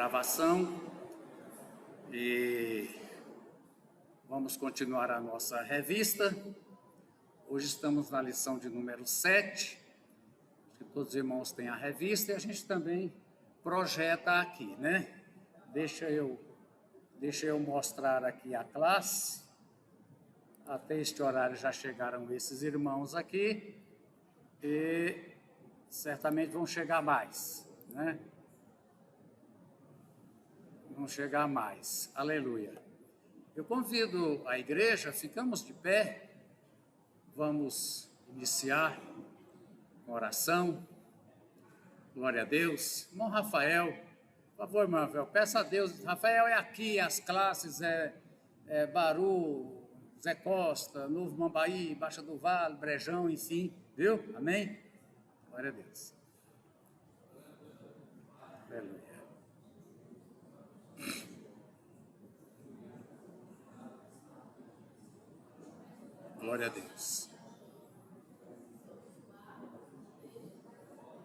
gravação e vamos continuar a nossa revista. Hoje estamos na lição de número 7, que todos os irmãos têm a revista e a gente também projeta aqui, né? Deixa eu mostrar aqui a classe. Até este horário já chegaram esses irmãos aqui e certamente vão chegar mais, né? Vão chegar mais. Aleluia. Eu convido a igreja, ficamos de pé, vamos iniciar com oração. Glória a Deus. Irmão Rafael, por favor, irmão Rafael, peça a Deus. Rafael é aqui, as classes Baru, Zé Costa, Novo Mambaí, Baixa do Vale, Brejão, enfim, viu? Amém? Glória a Deus. Aleluia. Glória a Deus.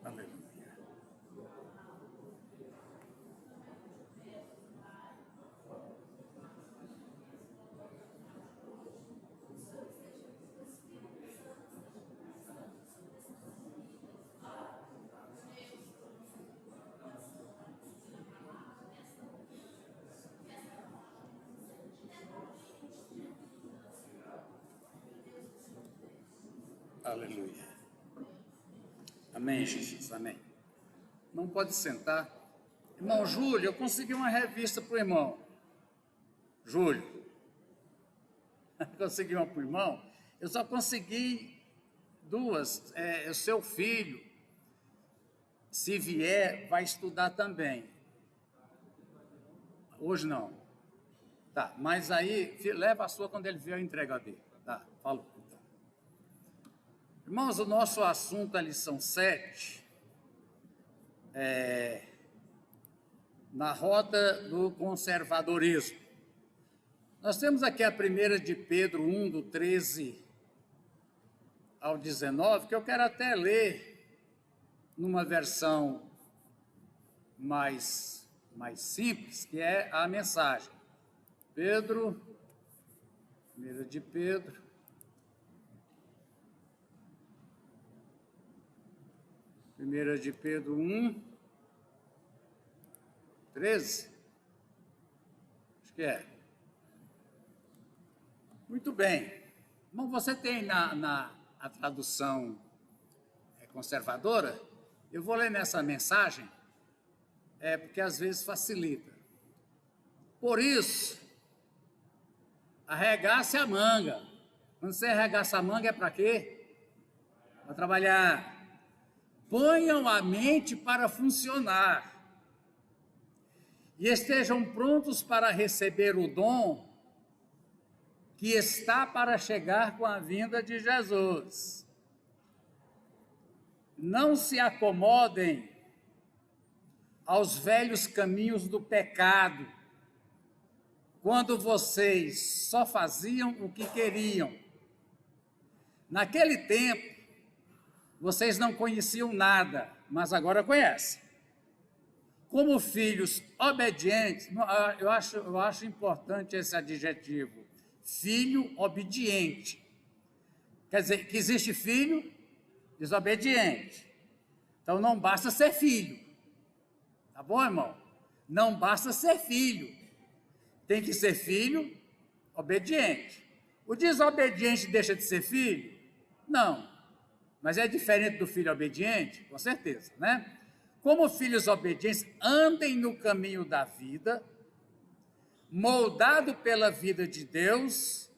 Aleluia. Aleluia. Amém, Jesus, amém. Não pode sentar. Irmão Júlio, eu consegui uma revista para o irmão. Júlio. Consegui uma para o irmão. Eu só consegui duas. O seu filho, se vier, vai estudar também. Hoje não. Tá, mas aí, leva a sua quando ele vier, eu entrego a dele. Tá, falou. Irmãos, o nosso assunto, a lição 7, na rota do conservadorismo. Nós temos aqui a primeira de Pedro 1, do 13 ao 19, que eu quero até ler numa versão mais simples, que é a mensagem. Primeira de Pedro, Primeira de Pedro 1, 13? Acho que é. Muito bem. Bom, você tem a tradução conservadora? Eu vou ler nessa mensagem, porque às vezes facilita. Por isso, arregace a manga. Quando você arregaça a manga é para quê? Para trabalhar. Ponham a mente para funcionar e estejam prontos para receber o dom que está para chegar com a vinda de Jesus. Não se acomodem aos velhos caminhos do pecado, quando vocês só faziam o que queriam. Naquele tempo, vocês não conheciam nada, mas agora conhecem. Como filhos obedientes, eu acho importante esse adjetivo, filho obediente. Quer dizer, que existe filho desobediente. Então, não basta ser filho. Tá bom, irmão? Não basta ser filho. Tem que ser filho obediente. O desobediente deixa de ser filho? Não. Mas é diferente do filho obediente? Com certeza, né? Como filhos obedientes, andem no caminho da vida, moldado pela vida de Deus,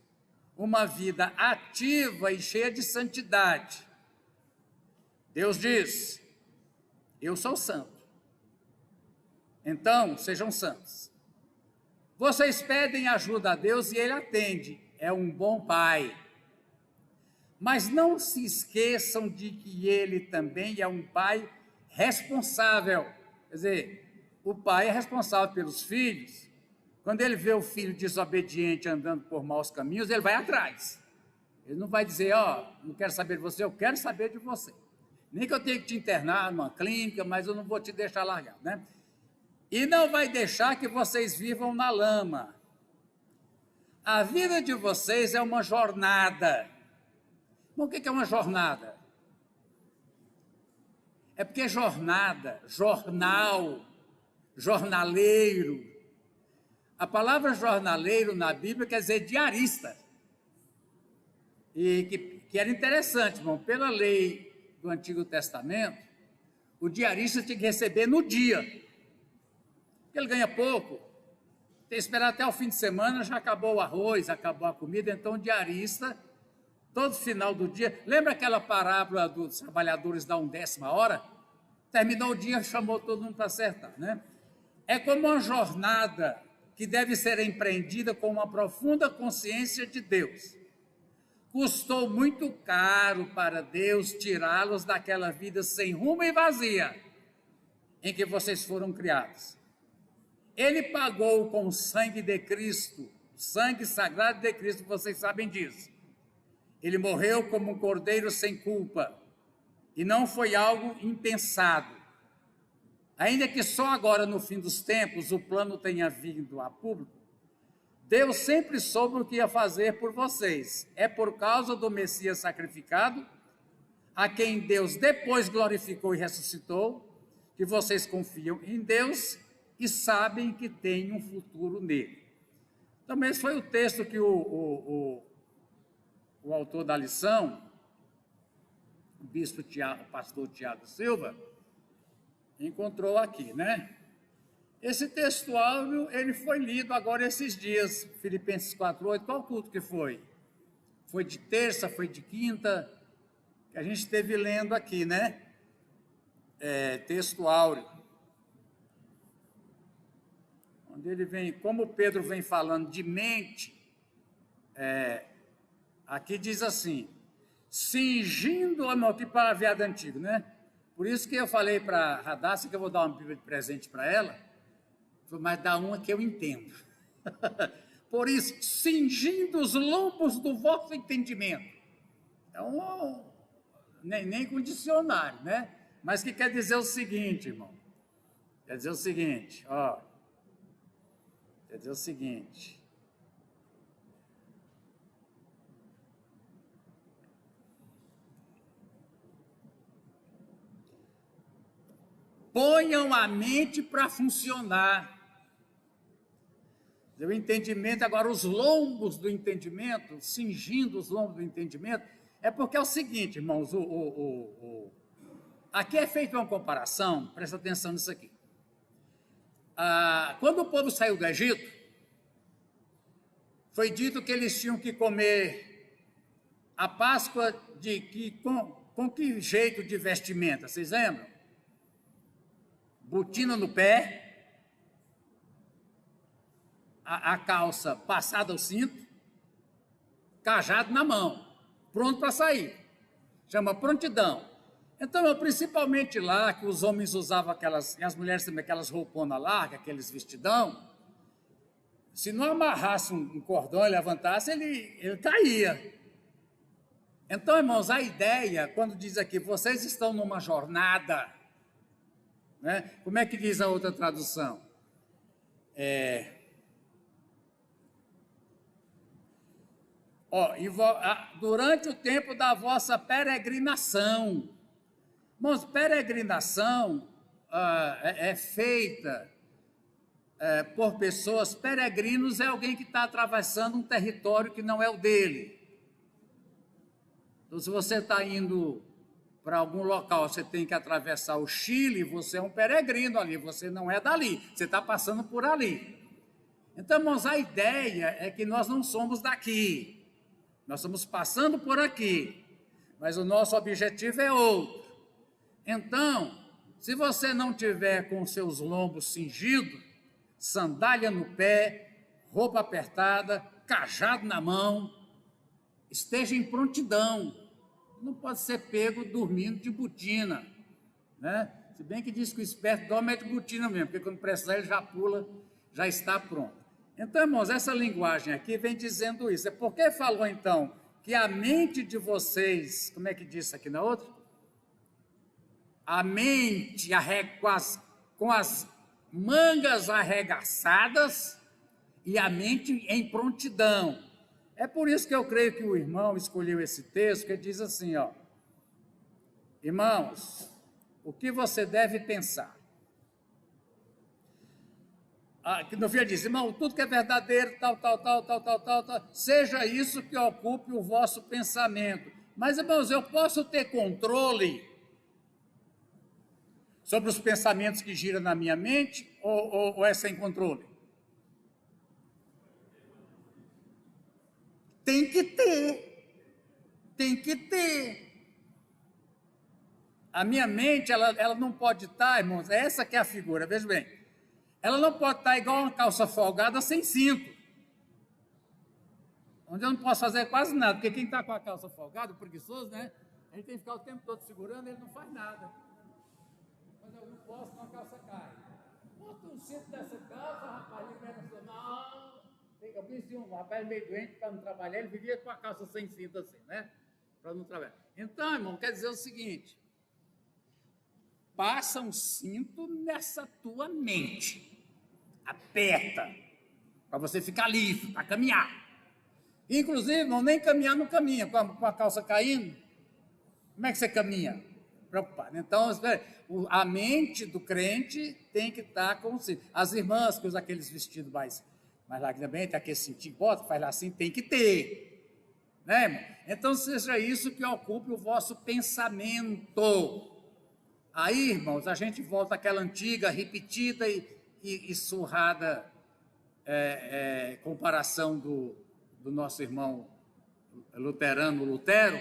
uma vida ativa e cheia de santidade. Deus diz, eu sou santo. Então, sejam santos. Vocês pedem ajuda a Deus e Ele atende. É um bom Pai. Mas não se esqueçam de que Ele também é um Pai responsável. Quer dizer, o pai é responsável pelos filhos. Quando ele vê o filho desobediente andando por maus caminhos, ele vai atrás. Ele não vai dizer, não quero saber de você, eu quero saber de você. Nem que eu tenha que te internar numa clínica, mas eu não vou te deixar largar, né? e não vai deixar que vocês vivam na lama. A vida de vocês é uma jornada. Bom, o que é uma jornada? É porque jornada, jornal, jornaleiro. A palavra jornaleiro na Bíblia quer dizer diarista. E que era interessante, irmão, pela lei do Antigo Testamento, o diarista tinha que receber no dia. Porque ele ganha pouco. Tem que esperar até o fim de semana, já acabou o arroz, acabou a comida, então o diarista, todo final do dia, lembra aquela parábola dos trabalhadores da 1/10 hora? Terminou o dia, chamou todo mundo para acertar, né? É como uma jornada que deve ser empreendida com uma profunda consciência de Deus. Custou muito caro para Deus tirá-los daquela vida sem rumo e vazia em que vocês foram criados. Ele pagou com o sangue de Cristo, o sangue sagrado de Cristo, vocês sabem disso. Ele morreu como um cordeiro sem culpa, e não foi algo impensado. Ainda que só agora, no fim dos tempos, o plano tenha vindo a público, Deus sempre soube o que ia fazer por vocês. É por causa do Messias sacrificado, a quem Deus depois glorificou e ressuscitou, que vocês confiam em Deus e sabem que tem um futuro nele. Também esse foi o texto que o autor da lição, o bispo Tiago, o pastor Tiago Silva, encontrou aqui, né? Esse textuário, ele foi lido agora esses dias, Filipenses 4:8, qual culto que foi? Foi de terça, foi de quinta, que a gente esteve lendo aqui, né? Textuário. Onde ele vem, como Pedro vem falando de mente, aqui diz assim, cingindo a tipo paraveado antigo, né? Por isso que eu falei para a Radassa que eu vou dar uma Bíblia de presente para ela, mas dá uma que eu entendo. Por isso, cingindo os lombos do vosso entendimento. Então, nem com dicionário, né? Mas que quer dizer o seguinte, irmão. Quer dizer o seguinte, ó. Quer dizer o seguinte. Ponham a mente para funcionar. O entendimento, agora os lombos do entendimento, cingindo os lombos do entendimento, é porque é o seguinte, irmãos, aqui é feita uma comparação, presta atenção nisso aqui. Quando o povo saiu do Egito, foi dito que eles tinham que comer a Páscoa com que jeito de vestimenta, vocês lembram? Botina no pé, a calça passada ao cinto, cajado na mão, pronto para sair. Chama prontidão. Então, principalmente lá, que os homens usavam aquelas, e as mulheres também, aquelas rouponas largas, aqueles vestidão, se não amarrasse um cordão e levantasse, ele caía. Então, irmãos, a ideia, quando diz aqui, vocês estão numa jornada, né? Como é que diz a outra tradução? Durante o tempo da vossa peregrinação. Irmãos, peregrinação é feita por pessoas. Peregrinos é alguém que está atravessando um território que não é o dele. Então, se você está indo para algum local, você tem que atravessar o Chile, você é um peregrino ali, você não é dali, você está passando por ali. Então, irmãos, a ideia é que nós não somos daqui, nós estamos passando por aqui, mas o nosso objetivo é outro. Então, se você não tiver com seus lombos cingidos, sandália no pé, roupa apertada, cajado na mão, esteja em prontidão. Não pode ser pego dormindo de botina, né? Se bem que diz que o esperto dorme é de botina mesmo, porque quando precisar ele já pula, já está pronto. Então, irmãos, essa linguagem aqui vem dizendo isso. É porque falou, então, que a mente de vocês, como é que disse aqui na outra? A mente com as mangas arregaçadas e a mente em prontidão. É por isso que eu creio que o irmão escolheu esse texto, que diz assim, ó: irmãos, o que você deve pensar? No fim ele diz, irmão, tudo que é verdadeiro, tal, seja isso que ocupe o vosso pensamento. Mas, irmãos, eu posso ter controle sobre os pensamentos que giram na minha mente ou é sem controle? Tem que ter. A minha mente, ela não pode estar, irmãos, essa que é a figura, veja bem, ela não pode estar igual uma calça folgada sem cinto, onde eu não posso fazer quase nada, porque quem está com a calça folgada, preguiçoso, né? A gente tem que ficar o tempo todo segurando, ele não faz nada. Mas eu não posso, senão a calça cai. Bota um cinto dessa calça, rapaz, ele pensa, não. Eu conheci um rapaz meio doente para não trabalhar, ele vivia com a calça sem cinto assim, né? Para não trabalhar. Então, irmão, quer dizer o seguinte: passa um cinto nessa tua mente. Aperta, para você ficar livre, para caminhar. Inclusive, irmão, nem caminhar não caminha, com a calça caindo. Como é que você caminha? Preocupado. Então, a mente do crente tem que estar com o cinto. As irmãs que usam aqueles vestidos mais largamente, tem aquele cintinho, bota, faz lá assim, tem que ter. Né, irmão? Então, seja isso que ocupe o vosso pensamento. Aí, irmãos, a gente volta àquela antiga, repetida e surrada comparação do nosso irmão luterano, Lutero,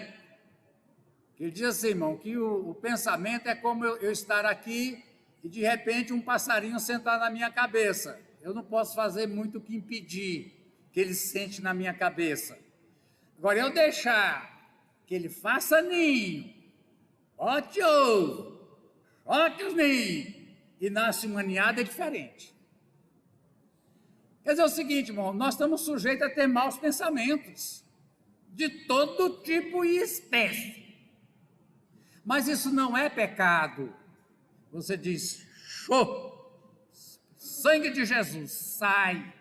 que ele diz assim, irmão, que o pensamento é como eu estar aqui e, de repente, um passarinho sentar na minha cabeça. Eu não posso fazer muito o que impedir que ele sente na minha cabeça. Agora, eu deixar que ele faça ninho, bote ovo, choque os ninhos e nasce uma ninhada, é diferente. Quer dizer o seguinte, irmão, nós estamos sujeitos a ter maus pensamentos, de todo tipo e espécie. Mas isso não é pecado. Você diz, show, sangue de Jesus, sai.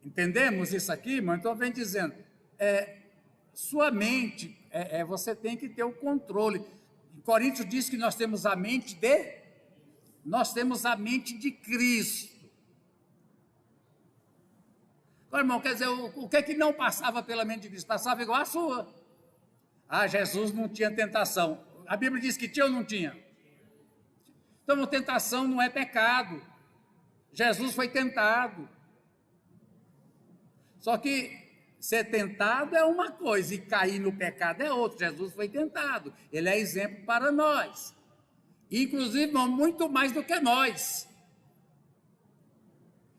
Entendemos isso aqui, irmão? Então vem dizendo, sua mente, você tem que ter o controle. Em Coríntios diz que nós temos a mente de Cristo. Agora, irmão, quer dizer, o que é que não passava pela mente de Cristo? Passava igual a sua. Jesus não tinha tentação. A Bíblia diz que tinha ou não tinha? Então, a tentação não é pecado. Jesus foi tentado. Só que ser tentado é uma coisa e cair no pecado é outra. Jesus foi tentado. Ele é exemplo para nós. Inclusive, irmão, muito mais do que nós.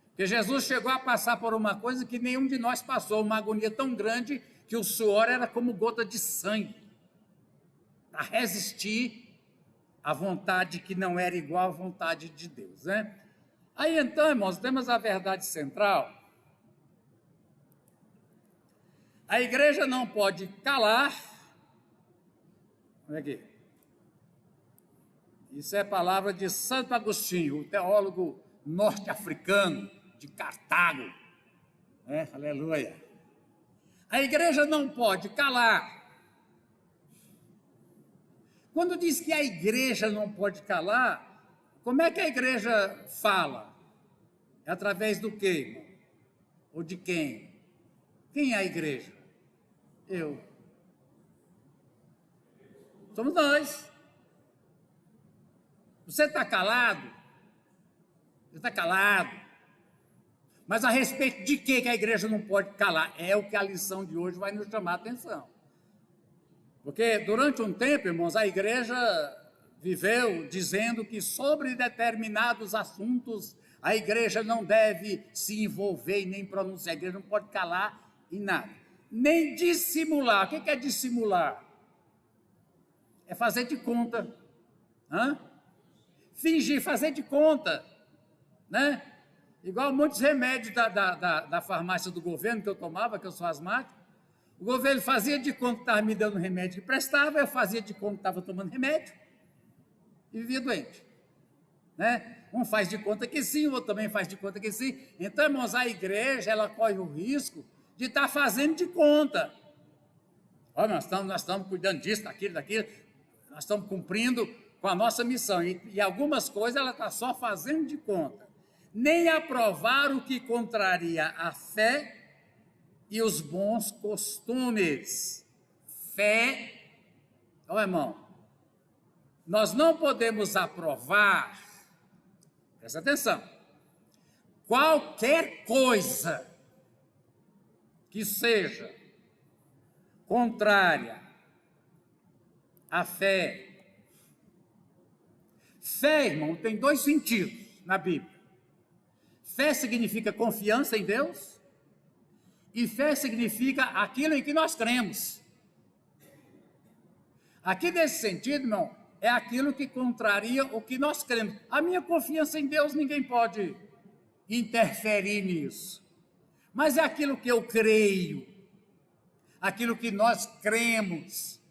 Porque Jesus chegou a passar por uma coisa que nenhum de nós passou, uma agonia tão grande que o suor era como gota de sangue, para resistir à vontade que não era igual à vontade de Deus, né? Aí então, irmãos, temos a verdade central. A igreja não pode calar. Olha aqui. Isso é palavra de Santo Agostinho, o teólogo norte-africano de Cartago. Aleluia. A igreja não pode calar. Quando diz que a igreja não pode calar, como é que a igreja fala? É através do quê, irmão? Ou de quem? Quem é a igreja? Eu. Somos nós. Você está calado? Você está calado? Mas a respeito de que a igreja não pode calar? É o que a lição de hoje vai nos chamar a atenção. Porque durante um tempo, irmãos, a igreja viveu dizendo que sobre determinados assuntos a igreja não deve se envolver e nem pronunciar. A igreja não pode calar em nada. Nem dissimular. O que é dissimular? É fazer de conta. Fingir, fazer de conta. Né? Igual muitos remédios da farmácia do governo que eu tomava, que eu sou asmático. O governo fazia de conta que estava me dando remédio que prestava, eu fazia de conta que estava tomando remédio e vivia doente. Né? Um faz de conta que sim, o outro também faz de conta que sim. Então, irmãos, a igreja, ela corre o risco de estar fazendo de conta. Olha, nós estamos cuidando disso, daquilo, nós estamos cumprindo com a nossa missão. E algumas coisas ela está só fazendo de conta. Nem aprovar o que contraria a fé e os bons costumes. Fé, ó irmão, nós não podemos aprovar, presta atenção, qualquer coisa que seja contrária à fé. Fé, irmão, tem dois sentidos na Bíblia. Fé significa confiança em Deus e fé significa aquilo em que nós cremos. Aqui nesse sentido, irmão, é aquilo que contraria o que nós cremos. A minha confiança em Deus, ninguém pode interferir nisso. Mas é aquilo que eu creio, aquilo que nós cremos,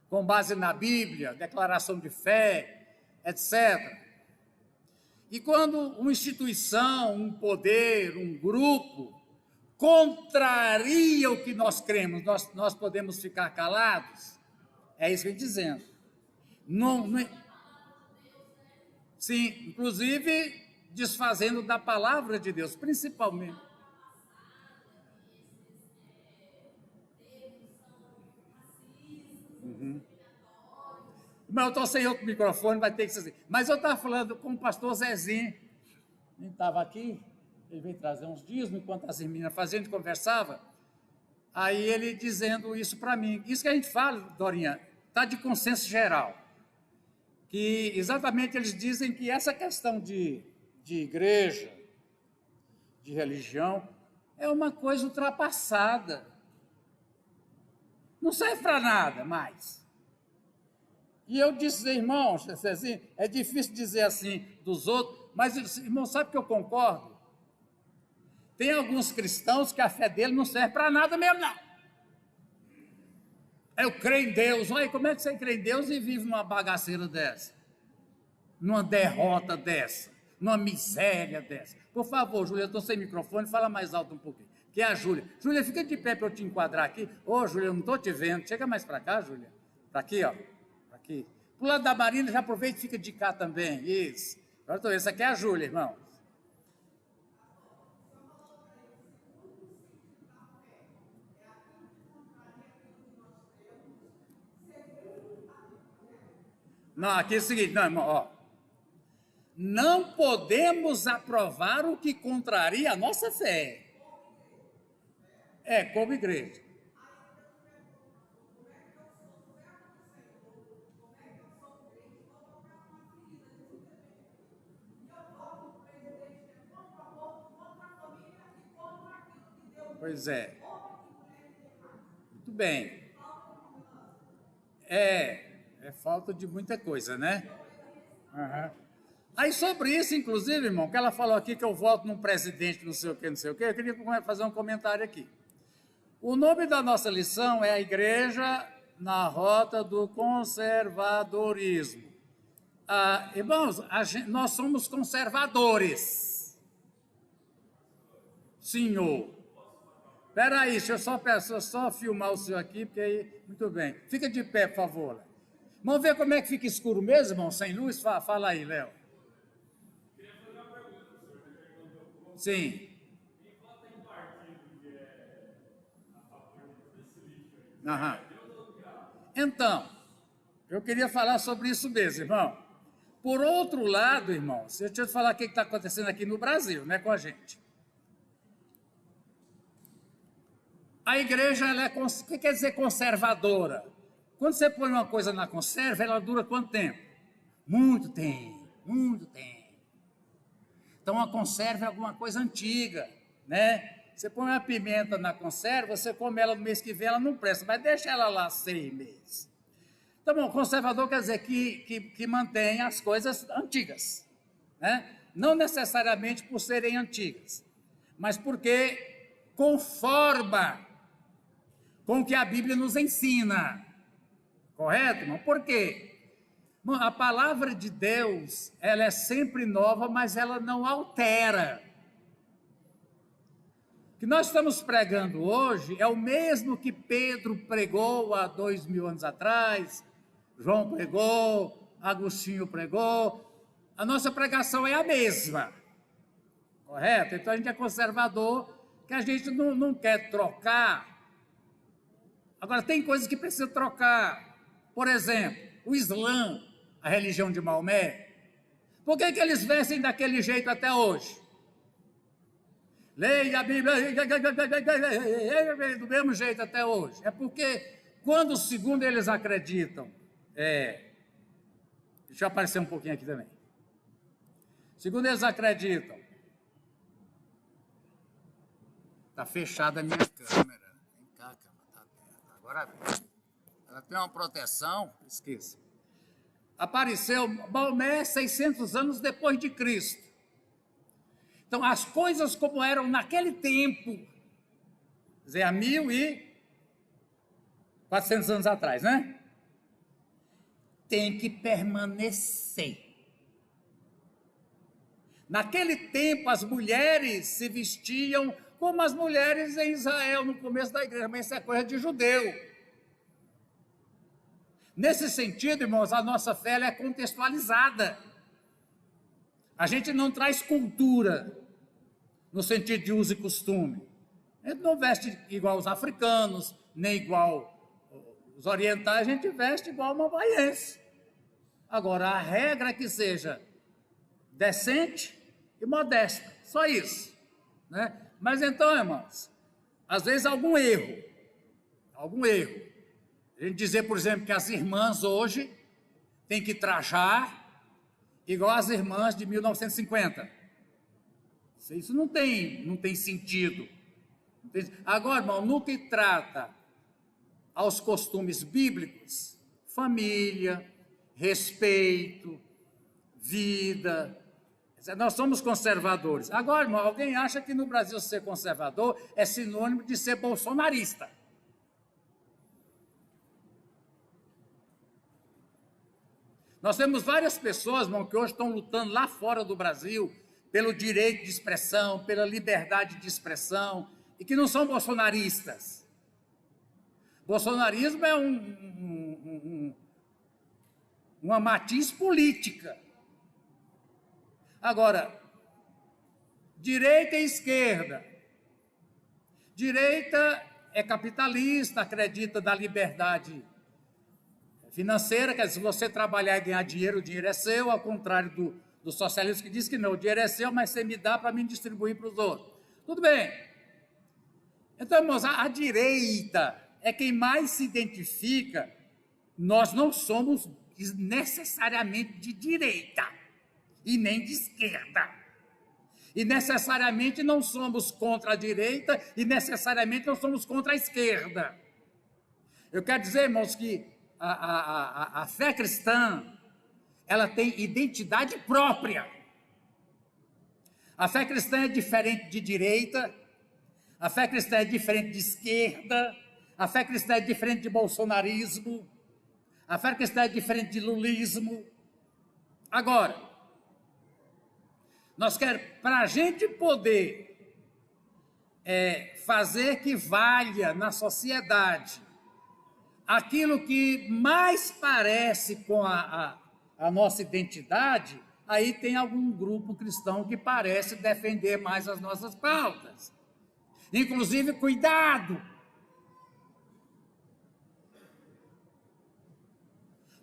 com base na Bíblia, declaração de fé, etc. E quando uma instituição, um poder, um grupo, contraria o que nós cremos, nós podemos ficar calados? É isso que eu estou dizendo. Sim, inclusive desfazendo da palavra de Deus, principalmente. Mas eu estou sem outro microfone, vai ter que ser assim. Mas eu estava falando com o pastor Zezinho, ele estava aqui, ele veio trazer uns dias, enquanto as meninas faziam, a gente conversava, aí ele dizendo isso para mim. Isso que a gente fala, Dorinha, está de consenso geral, que exatamente eles dizem que essa questão de igreja, de religião, é uma coisa ultrapassada. Não serve para nada mais. E eu disse, irmãos, assim, é difícil dizer assim dos outros, mas, irmão, sabe que eu concordo? Tem alguns cristãos que a fé dele não serve para nada mesmo, não. Eu creio em Deus. Olha, como é que você crê em Deus e vive numa bagaceira dessa? Numa derrota dessa? Numa miséria dessa? Por favor, Júlia, eu estou sem microfone, fala mais alto um pouquinho. Que é a Júlia. Júlia, fica de pé para eu te enquadrar aqui. Ô, Júlia, eu não estou te vendo. Chega mais para cá, Júlia. Para aqui, ó. Aqui. Pro lado da Marina, já aproveita e fica de cá também. Isso. Agora estou vendo. Essa aqui é a Júlia, irmão. Não, aqui é o seguinte, não, irmão, ó. Não podemos aprovar o que contraria a nossa fé. É, como igreja. Pois é. Muito bem. É falta de muita coisa, né? Uhum. Aí sobre isso, inclusive, irmão, que ela falou aqui que eu voto num presidente, não sei o que, eu queria fazer um comentário aqui. O nome da nossa lição é a Igreja na Rota do Conservadorismo. Irmãos, nós somos conservadores. Senhor. Espera aí, deixa eu só filmar o senhor aqui, porque aí, muito bem. Fica de pé, por favor. Vamos ver como é que fica escuro mesmo, irmão, sem luz? Fala aí, Léo. Sim. Aham. Então, eu queria falar sobre isso mesmo, irmão. Por outro lado, irmão, deixa eu te falar o que está acontecendo aqui no Brasil, né, com a gente. A igreja, o que quer dizer conservadora? Quando você põe uma coisa na conserva, ela dura quanto tempo? Muito tempo, muito tempo. Então, a conserva é alguma coisa antiga, né? Você põe uma pimenta na conserva, você come ela no mês que vem, ela não presta, mas deixa ela lá 6 meses. Então, bom, conservador quer dizer que mantém as coisas antigas, né? Não necessariamente por serem antigas, mas porque conforma com o que a Bíblia nos ensina. Correto, irmão? Por quê? A palavra de Deus, ela é sempre nova, mas ela não altera. O que nós estamos pregando hoje é o mesmo que Pedro pregou há 2000 anos atrás, João pregou, Agostinho pregou. A nossa pregação é a mesma, correto? Então a gente é conservador, que a gente não quer trocar. Agora, tem coisas que precisa trocar. Por exemplo, o Islã, a religião de Maomé. Por que eles vestem daquele jeito até hoje? Leia a Bíblia do mesmo jeito até hoje. É porque, quando, segundo eles acreditam, deixa eu aparecer um pouquinho aqui também. Segundo eles acreditam, está fechada a minha câmera. Vem cá, câmera, tá aberta. Agora ela tem uma proteção, esqueça. Apareceu Maomé 600 anos depois de Cristo. Então, as coisas como eram naquele tempo, quer dizer, há 1400 anos atrás, né? Tem que permanecer. Naquele tempo, as mulheres se vestiam como as mulheres em Israel, no começo da igreja, mas isso é coisa de judeu. Nesse sentido, irmãos, a nossa fé é contextualizada. A gente não traz cultura, no sentido de uso e costume. A gente não veste igual os africanos, nem igual os orientais, a gente veste igual uma havaiense. Agora, a regra é que seja decente e modesta, só isso, né? Mas então, irmãos, às vezes algum erro. A gente dizer, por exemplo, que as irmãs hoje têm que trajar igual as irmãs de 1950. Isso não tem sentido. Agora, irmão, no que trata aos costumes bíblicos, família, respeito, vida, nós somos conservadores. Agora, irmão, alguém acha que no Brasil ser conservador é sinônimo de ser bolsonarista. Nós temos várias pessoas, irmão, que hoje estão lutando lá fora do Brasil pelo direito de expressão, pela liberdade de expressão, e que não são bolsonaristas. Bolsonarismo é uma matiz política. Agora, direita e esquerda. Direita é capitalista, acredita na liberdade financeira, quer dizer, se você trabalhar e ganhar dinheiro, o dinheiro é seu, ao contrário do socialismo que diz que não, o dinheiro é seu, mas você me dá para mim distribuir para os outros. Tudo bem. Então, irmãos, a direita é quem mais se identifica. Nós não somos necessariamente de direita e nem de esquerda. E necessariamente não somos contra a direita e necessariamente não somos contra a esquerda. Eu quero dizer, irmãos, que a fé cristã, ela tem identidade própria. A fé cristã é diferente de direita, a fé cristã é diferente de esquerda, a fé cristã é diferente de bolsonarismo, a fé cristã é diferente de lulismo. Agora, nós queremos, para a gente poder fazer que valha na sociedade aquilo que mais parece com a nossa identidade, aí tem algum grupo cristão que parece defender mais as nossas pautas. Inclusive, cuidado!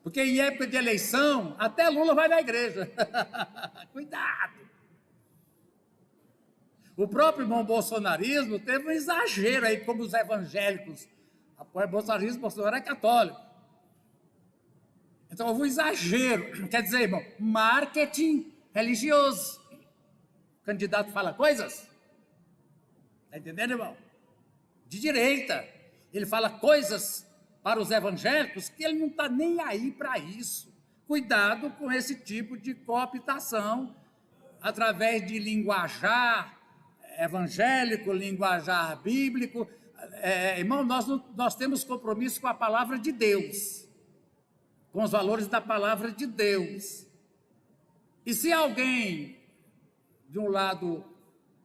Porque em época de eleição, até Lula vai na igreja. Cuidado! O próprio irmão bolsonarismo teve um exagero aí, como os evangélicos apoiam o bolsonarismo, Bolsonaro é católico. Então houve um exagero, quer dizer, irmão, marketing religioso. O candidato fala coisas, está entendendo, irmão? De direita. Ele fala coisas para os evangélicos que ele não está nem aí para isso. Cuidado com esse tipo de cooptação através de linguajar evangélico, linguajar bíblico. Irmão, nós temos compromisso com a palavra de Deus. com os valores da palavra de Deus. E se alguém, de um lado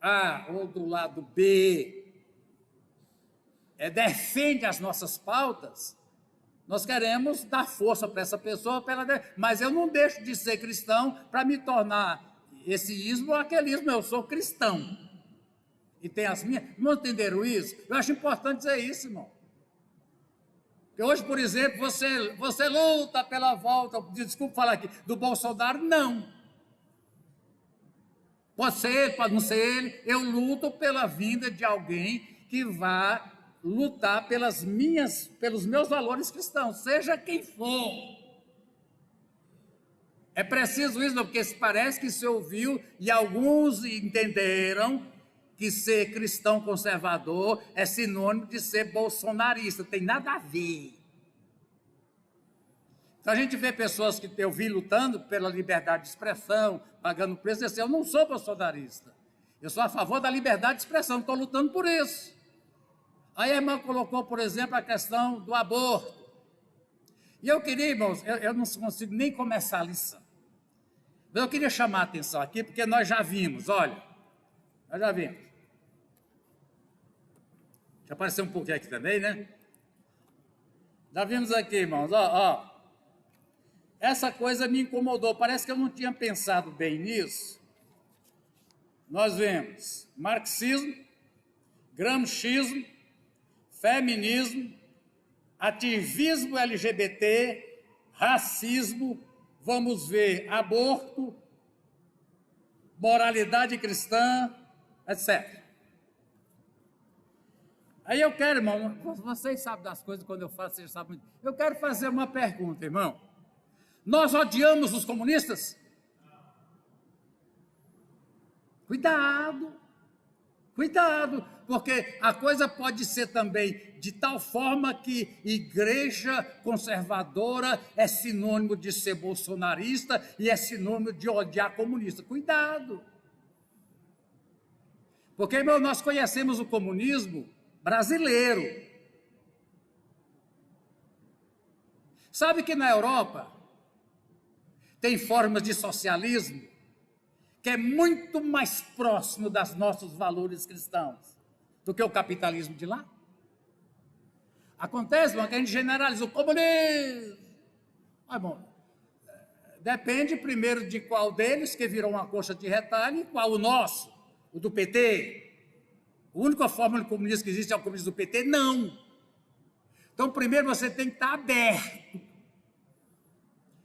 A ou do lado B, defende as nossas pautas, nós queremos dar força para essa pessoa, mas eu não deixo de ser cristão para me tornar esse ismo ou aquele ismo, eu sou cristão. E tem as minhas. Não entenderam isso? Eu acho importante dizer isso, irmão. Porque hoje, por exemplo, você luta pela volta, desculpa falar aqui, do Bolsonaro, não. Pode ser ele, pode não ser ele, eu luto pela vinda de alguém que vá lutar pelos meus valores cristãos, seja quem for. É preciso isso, porque parece que se ouviu e alguns entenderam que ser cristão conservador é sinônimo de ser bolsonarista, tem nada a ver. Então a gente vê pessoas que eu vi lutando pela liberdade de expressão, pagando preço, e assim, eu não sou bolsonarista, eu sou a favor da liberdade de expressão, estou lutando por isso. Aí a irmã colocou, por exemplo, a questão do aborto. E eu queria, irmãos, eu não consigo nem começar a lição. Mas eu queria chamar a atenção aqui, porque nós já vimos, olha, nós já vimos. Já apareceu um pouquinho aqui também, né? Já vimos aqui, irmãos, ó. Essa coisa me incomodou, parece que eu não tinha pensado bem nisso. Nós vemos marxismo, gramscismo, feminismo, ativismo LGBT, racismo, vamos ver aborto, moralidade cristã, etc. Aí eu quero, irmão, vocês sabem das coisas, quando eu faço, vocês sabem muito. Eu quero fazer uma pergunta, irmão. Nós odiamos os comunistas? Cuidado, porque a coisa pode ser também de tal forma que igreja conservadora é sinônimo de ser bolsonarista e é sinônimo de odiar comunista. Cuidado. Porque, irmão, nós conhecemos o comunismo brasileiro. Sabe que na Europa tem formas de socialismo que é muito mais próximo dos nossos valores cristãos do que o capitalismo de lá? Acontece, irmão, que a gente generaliza o comunismo. Mas, bom, depende primeiro de qual deles que virou uma coxa de retalho e qual o nosso, o do PT. A única forma de comunismo que existe é o comunismo do PT? Não. Então, primeiro você tem que estar aberto.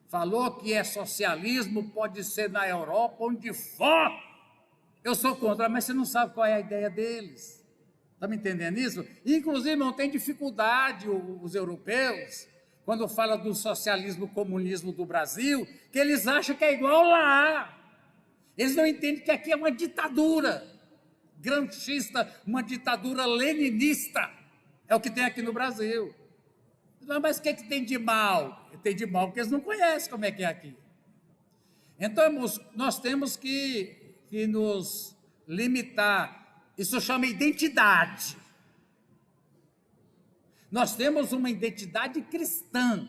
Falou que é socialismo, pode ser na Europa, onde for. Eu sou contra, mas você não sabe qual é a ideia deles. Está me entendendo isso? Inclusive, não tem dificuldade os europeus, quando fala do socialismo, comunismo do Brasil, que eles acham que é igual lá. Eles não entendem que aqui é uma ditadura gramscista, uma ditadura leninista. É o que tem aqui no Brasil. Mas o que tem de mal? Tem de mal porque eles não conhecem como é que é aqui. Então, nós temos que nos limitar. Isso chama identidade. Nós temos uma identidade cristã.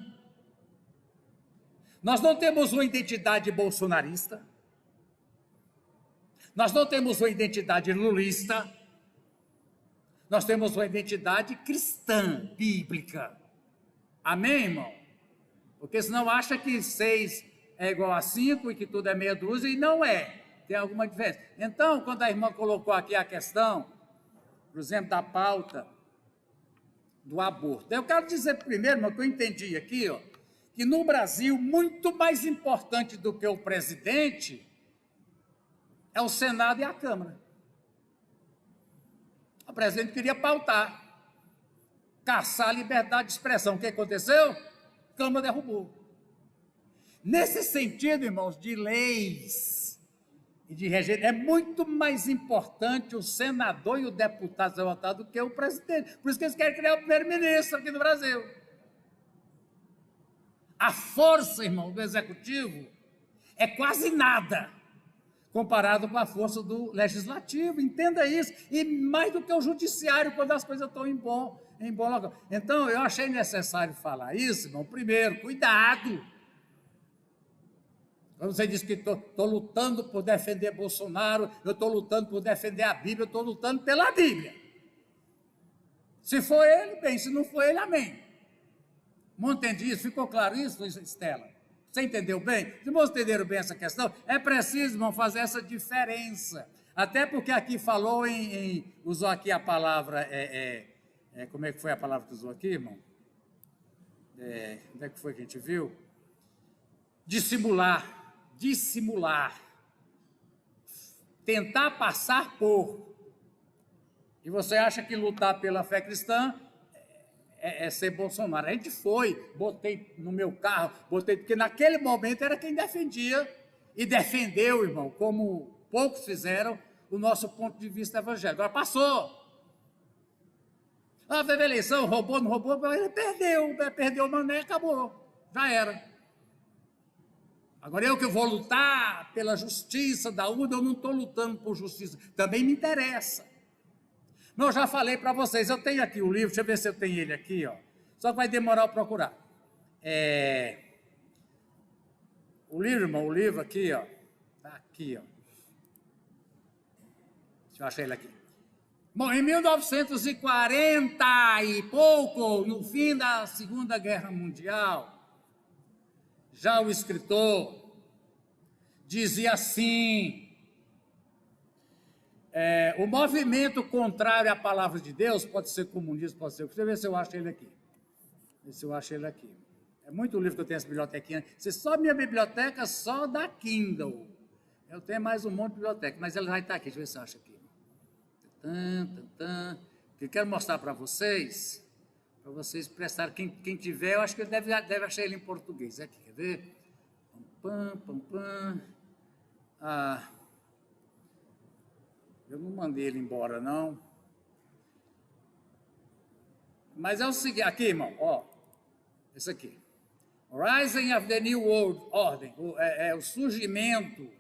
Nós não temos uma identidade bolsonarista. Nós não temos uma identidade lulista. Nós temos uma identidade cristã, bíblica. Amém, irmão? Porque senão acha que 6 é igual a 5 e que tudo é meia dúzia, e não é. Tem alguma diferença. Então, quando a irmã colocou aqui a questão, por exemplo, da pauta do aborto, eu quero dizer primeiro, irmão, que eu entendi aqui, ó, que no Brasil, muito mais importante do que o presidente é o Senado e a Câmara. O presidente queria pautar, caçar a liberdade de expressão. O que aconteceu? A Câmara derrubou. Nesse sentido, irmãos, de leis e de regime, é muito mais importante o senador e o deputado ser votado do que o presidente. Por isso que eles querem criar o primeiro-ministro aqui no Brasil. A força, irmão, do executivo é quase nada. comparado com a força do legislativo. Entenda isso. E mais do que o judiciário, quando as coisas estão em bom local. Então, eu achei necessário falar isso, irmão. Primeiro, cuidado. Quando você diz que estou lutando por defender Bolsonaro, eu estou lutando por defender a Bíblia, eu estou lutando pela Bíblia. Se for ele, bem. Se não for ele, amém. Não entendi isso? Ficou claro isso, Estela? Você entendeu bem? Se vocês entenderam bem essa questão, é preciso, irmão, fazer essa diferença. Até porque aqui falou usou aqui a palavra, como é que foi a palavra que usou aqui, irmão? Onde é que foi que a gente viu? Dissimular. Tentar passar por. E você acha que lutar pela fé cristã é ser Bolsonaro? A gente foi, botei no meu carro, porque naquele momento era quem defendia, e defendeu, irmão, como poucos fizeram, o nosso ponto de vista evangélico. Agora passou. Teve eleição, roubou, não roubou, ele perdeu o mané, acabou, já era. Agora eu que vou lutar pela justiça da urna, eu não estou lutando por justiça, também me interessa. Não, eu já falei para vocês, eu tenho aqui o livro, deixa eu ver se eu tenho ele aqui, ó. Só que vai demorar a procurar. O livro, irmão, o livro aqui, ó. Está aqui, ó. Deixa eu achar ele aqui. Bom, em 1940 e pouco, no fim da Segunda Guerra Mundial, já o escritor dizia assim: o movimento contrário à palavra de Deus, pode ser comunismo, pode ser... Deixa eu ver se eu acho ele aqui. É muito livro que eu tenho essa bibliotequinha. Só minha biblioteca, só da Kindle. Eu tenho mais um monte de biblioteca, mas ela vai estar aqui. Deixa eu ver se eu acho aqui. Que eu quero mostrar para vocês prestarem. Quem tiver, eu acho que deve achar ele em português. Aqui, quer ver? Eu não mandei ele embora, não. Mas é o seguinte, aqui, irmão, ó. Esse aqui. Rising of the New World Order. O surgimento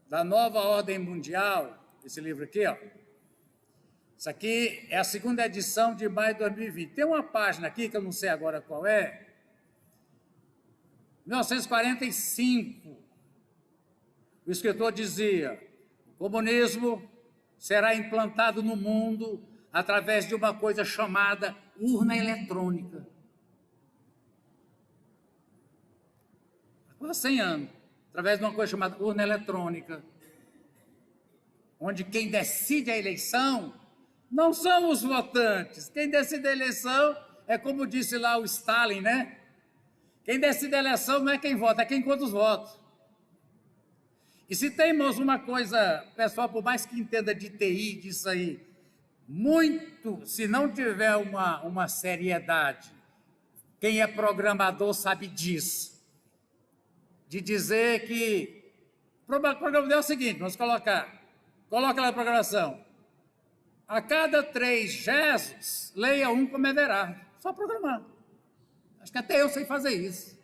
da nova ordem mundial. Esse livro aqui, ó. Isso aqui é a segunda edição de maio de 2020. Tem uma página aqui, que eu não sei agora qual é. 1945. O escritor dizia: o comunismo será implantado no mundo através de uma coisa chamada urna eletrônica. Há quase 100 anos. Através de uma coisa chamada urna eletrônica. Onde quem decide a eleição não são os votantes. Quem decide a eleição é, como disse lá o Stalin, né? Quem decide a eleição não é quem vota, é quem conta os votos. E se tem, irmãos, uma coisa, pessoal, por mais que entenda de TI, disso aí, muito, se não tiver uma seriedade, quem é programador sabe disso, de dizer que o programa é o seguinte, vamos coloca lá na programação, a cada 3 Jesus, leia um como é verado, só programar. Acho que até eu sei fazer isso.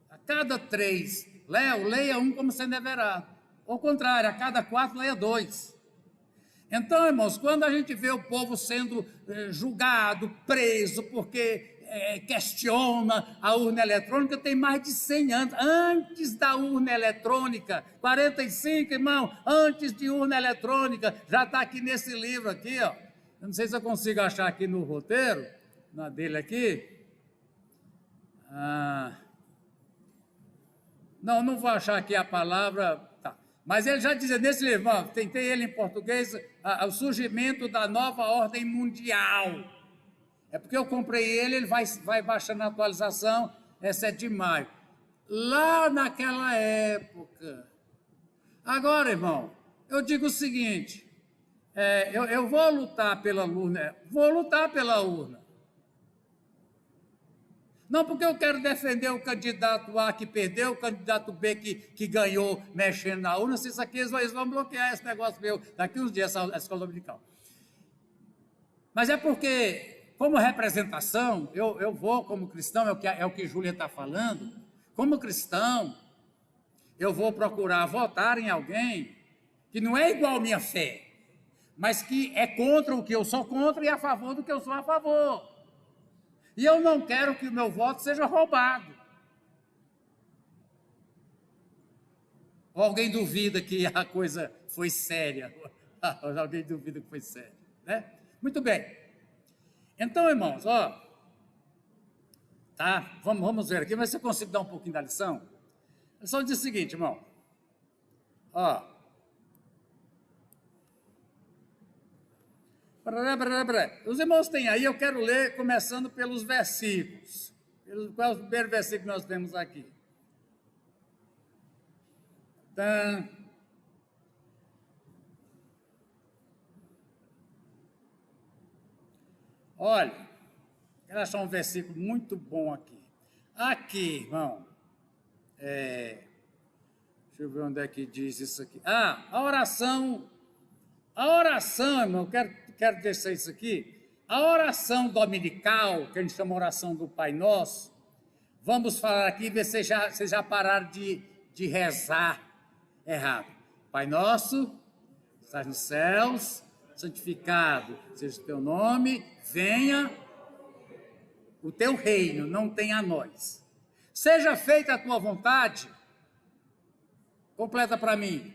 A cada 3, leia um como sendo everado. Ao contrário, a cada 4, leia 2. Então, irmãos, quando a gente vê o povo sendo julgado, preso, porque questiona a urna eletrônica, tem mais de 100 anos. Antes da urna eletrônica, 45, irmão, antes de urna eletrônica, já está aqui nesse livro aqui, ó. Eu não sei se eu consigo achar aqui no roteiro, na dele aqui. Não vou achar aqui a palavra, tá. Mas ele já dizia nesse livro, ó, tentei ele em português, o surgimento da nova ordem mundial. É porque eu comprei ele vai baixando a atualização, essa é de maio. Lá naquela época. Agora, irmão, eu digo o seguinte, eu vou lutar pela urna, Não porque eu quero defender o candidato A que perdeu, o candidato B que ganhou mexendo na urna, se isso aqui eles vão bloquear esse negócio meu daqui uns dias, essa escola dominical. Mas é porque, como representação, eu vou como cristão, é o que Júlia está falando, como cristão, eu vou procurar votar em alguém que não é igual à minha fé, mas que é contra o que eu sou contra e a favor do que eu sou a favor. E eu não quero que o meu voto seja roubado. Ou alguém duvida que a coisa foi séria? Alguém duvida que foi séria, né? Muito bem. Então, irmãos, ó, tá? Vamos ver aqui, mas se eu consigo dar um pouquinho da lição. A lição diz o seguinte, irmão. Ó. Os irmãos têm aí, eu quero ler começando pelos versículos. Qual é o primeiro versículo que nós temos aqui? Tá. Olha, quero achar um versículo muito bom aqui. Aqui, irmão, deixa eu ver onde é que diz isso aqui. A oração, irmão, quero deixar isso aqui. A oração dominical, que a gente chama oração do Pai Nosso, vamos falar aqui, ver se vocês já pararam de rezar errado. Pai Nosso, estás nos céus, santificado seja o teu nome, venha o teu reino, não tenha nós. Seja feita a tua vontade, completa para mim.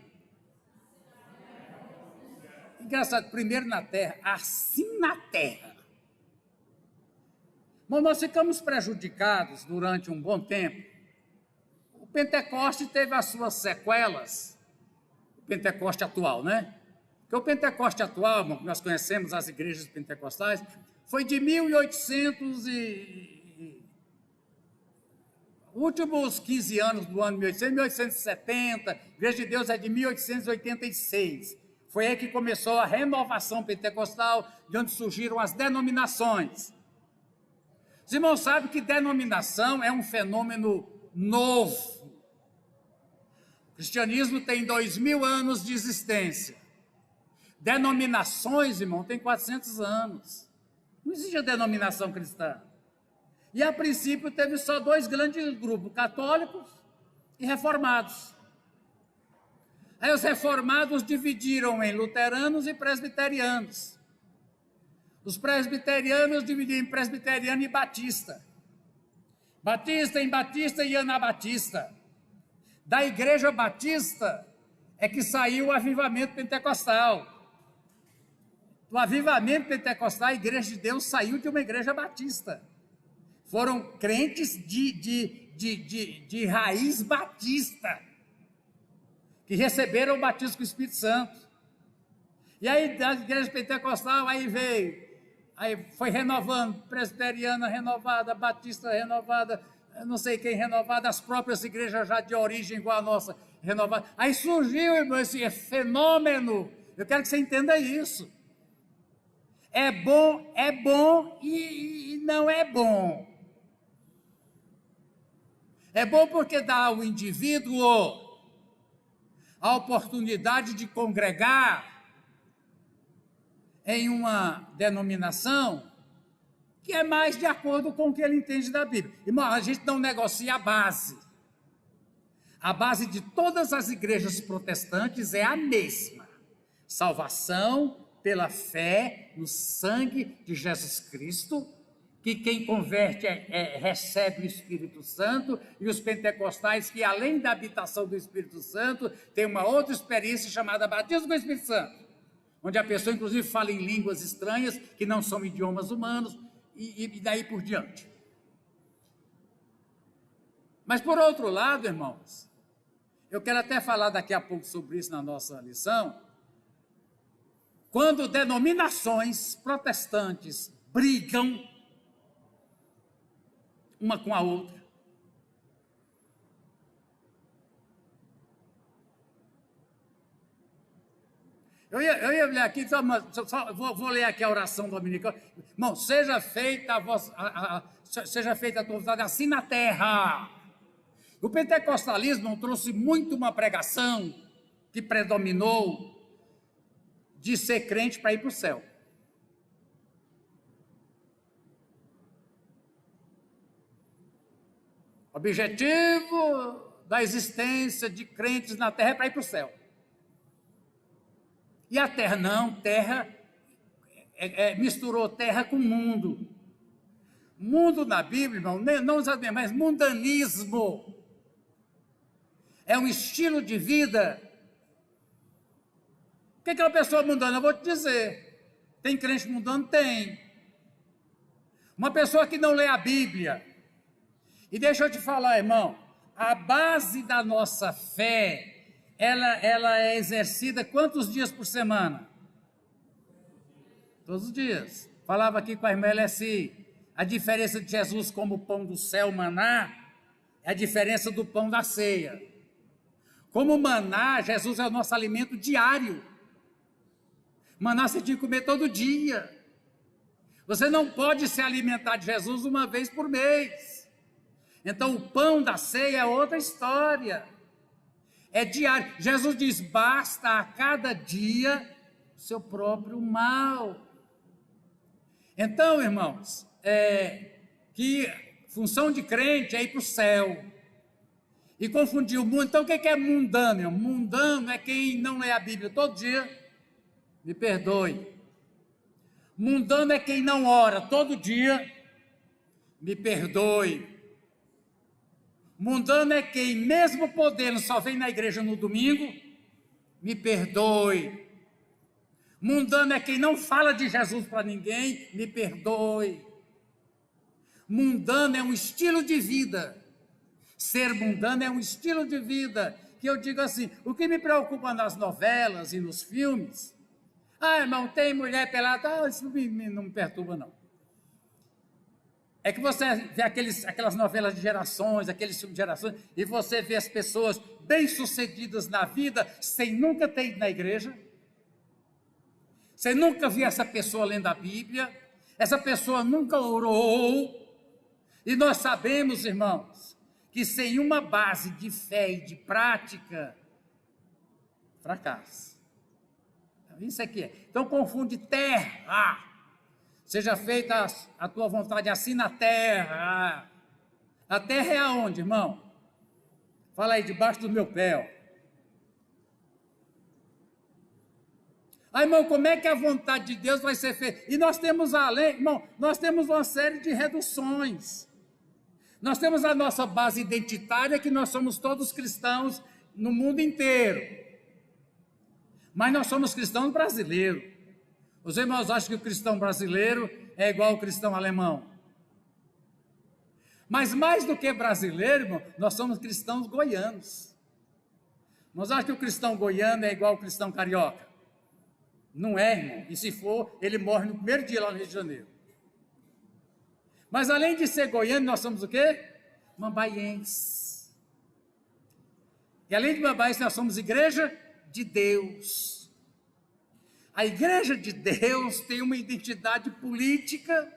Engraçado, primeiro na terra, assim na terra. Mas nós ficamos prejudicados durante um bom tempo. O Pentecoste teve as suas sequelas, o Pentecoste atual, né? Porque o Pentecoste atual, irmão, que nós conhecemos as igrejas pentecostais, foi de 1800 últimos 15 anos do ano 1800, 1870, a Igreja de Deus é de 1886. Foi aí que começou a renovação pentecostal, de onde surgiram as denominações. Os irmãos sabem que denominação é um fenômeno novo. O cristianismo tem 2000 anos de existência. Denominações, irmão, tem 400 anos. Não existia denominação cristã. E, a princípio, teve só dois grandes grupos, católicos e reformados. Aí os reformados dividiram em luteranos e presbiterianos. Os presbiterianos dividiram em presbiteriano e batista. Batista em batista e anabatista. Da igreja batista é que saiu o avivamento pentecostal. Do avivamento pentecostal, a igreja de Deus saiu de uma igreja batista. Foram crentes de raiz batista, que receberam o batismo com o Espírito Santo. E aí, da igreja pentecostal, aí foi renovando, presbiteriana renovada, batista renovada, não sei quem renovada, as próprias igrejas já de origem igual a nossa, renovada. Aí surgiu, irmão, esse fenômeno, eu quero que você entenda isso. É bom e não é bom. É bom porque dá ao indivíduo a oportunidade de congregar em uma denominação que é mais de acordo com o que ele entende da Bíblia. Irmão, a gente não negocia a base. A base de todas as igrejas protestantes é a mesma. Salvação pela fé no sangue de Jesus Cristo, que quem converte recebe o Espírito Santo, e os pentecostais que, além da habitação do Espírito Santo, tem uma outra experiência chamada batismo com o Espírito Santo, onde a pessoa, inclusive, fala em línguas estranhas, que não são idiomas humanos, e daí por diante. Mas, por outro lado, irmãos, eu quero até falar daqui a pouco sobre isso na nossa lição, quando denominações protestantes brigam uma com a outra. Eu ia ler aqui, vou ler aqui a oração dominical. Irmão, seja feita a tua vontade assim na terra. O pentecostalismo trouxe muito uma pregação que predominou de ser crente para ir para o céu. O objetivo da existência de crentes na terra é para ir para o céu. E a terra não, terra misturou terra com mundo. Mundo na Bíblia, irmão, não exatamente, mas mundanismo. É um estilo de vida. O que é uma pessoa mundana? Eu vou te dizer. Tem crente mundano? Tem. Uma pessoa que não lê a Bíblia. E deixa eu te falar, irmão, a base da nossa fé, ela é exercida quantos dias por semana? Todos os dias. Falava aqui com a irmã Lessi, a diferença de Jesus como o pão do céu, maná, é a diferença do pão da ceia. Como maná, Jesus é o nosso alimento diário. Maná você tinha que comer todo dia. Você não pode se alimentar de Jesus uma vez por mês. Então o pão da ceia é outra história. É diário. Jesus diz, basta a cada dia o seu próprio mal. Então, irmãos, que função de crente é ir para o céu. E confundir o mundo. Então, o que é mundano? Irmão? Mundano é quem não lê a Bíblia todo dia. Me perdoe. Mundano é quem não ora todo dia. Me perdoe. Mundano é quem, mesmo podendo, só vem na igreja no domingo. Me perdoe. Mundano é quem não fala de Jesus para ninguém. Me perdoe. Mundano é um estilo de vida. Ser mundano é um estilo de vida. Que eu digo assim, o que me preocupa nas novelas e nos filmes... irmão, tem mulher pelada, isso não me perturba, não. É que você vê aquelas novelas de gerações, aqueles filmes de gerações, e você vê as pessoas bem-sucedidas na vida, sem nunca ter ido na igreja. Você nunca viu essa pessoa lendo a Bíblia, essa pessoa nunca orou, e nós sabemos, irmãos, que sem uma base de fé e de prática, fracassa. Isso aqui é. Então confunde terra. Seja feita a tua vontade assim na terra. A terra é aonde, irmão? Fala aí, debaixo do meu pé. Irmão, como é que a vontade de Deus vai ser feita? E nós temos além, irmão, nós temos uma série de reduções. Nós temos a nossa base identitária, que nós somos todos cristãos no mundo inteiro. Mas nós somos cristãos brasileiros. Os irmãos acham que o cristão brasileiro é igual ao cristão alemão. Mas mais do que brasileiro, irmão, nós somos cristãos goianos. Nós achamos que o cristão goiano é igual ao cristão carioca. Não é, irmão. E se for, ele morre no primeiro dia lá no Rio de Janeiro. Mas além de ser goiano, nós somos o quê? Mambaienses. E além de mambaienses, nós somos igreja de Deus. A igreja de Deus tem uma identidade política.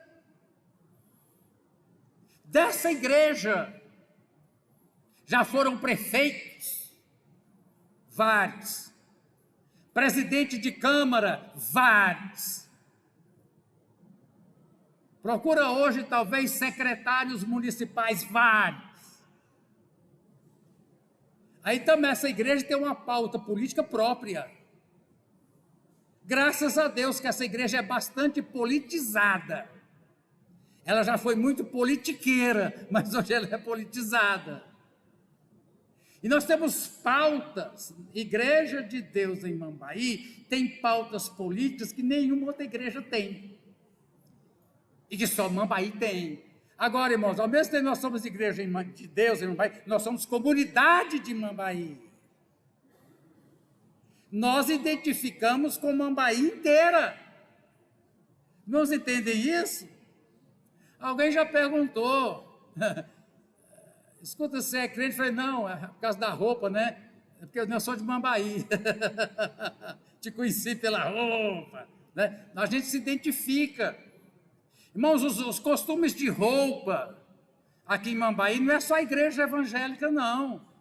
Dessa igreja já foram prefeitos, vários, presidente de câmara, vários. Procura hoje talvez secretários municipais, vários. Aí também essa igreja tem uma pauta política própria. Graças a Deus que essa igreja é bastante politizada. Ela já foi muito politiqueira, mas hoje ela é politizada. E nós temos pautas. Igreja de Deus em Mambaí tem pautas políticas que nenhuma outra igreja tem. E que só Mambaí tem. Agora, irmãos, ao mesmo tempo que nós somos igreja de Deus em Mambaí, nós somos comunidade de Mambaí. Nós identificamos com Mambaí inteira. Não entendem isso? Alguém já perguntou. Escuta, você é crente? Eu falei, não, é por causa da roupa, né? É porque eu sou de Mambaí. Te conheci pela roupa. Né? A gente se identifica. Irmãos, os costumes de roupa aqui em Mambaí não é só a igreja evangélica, não.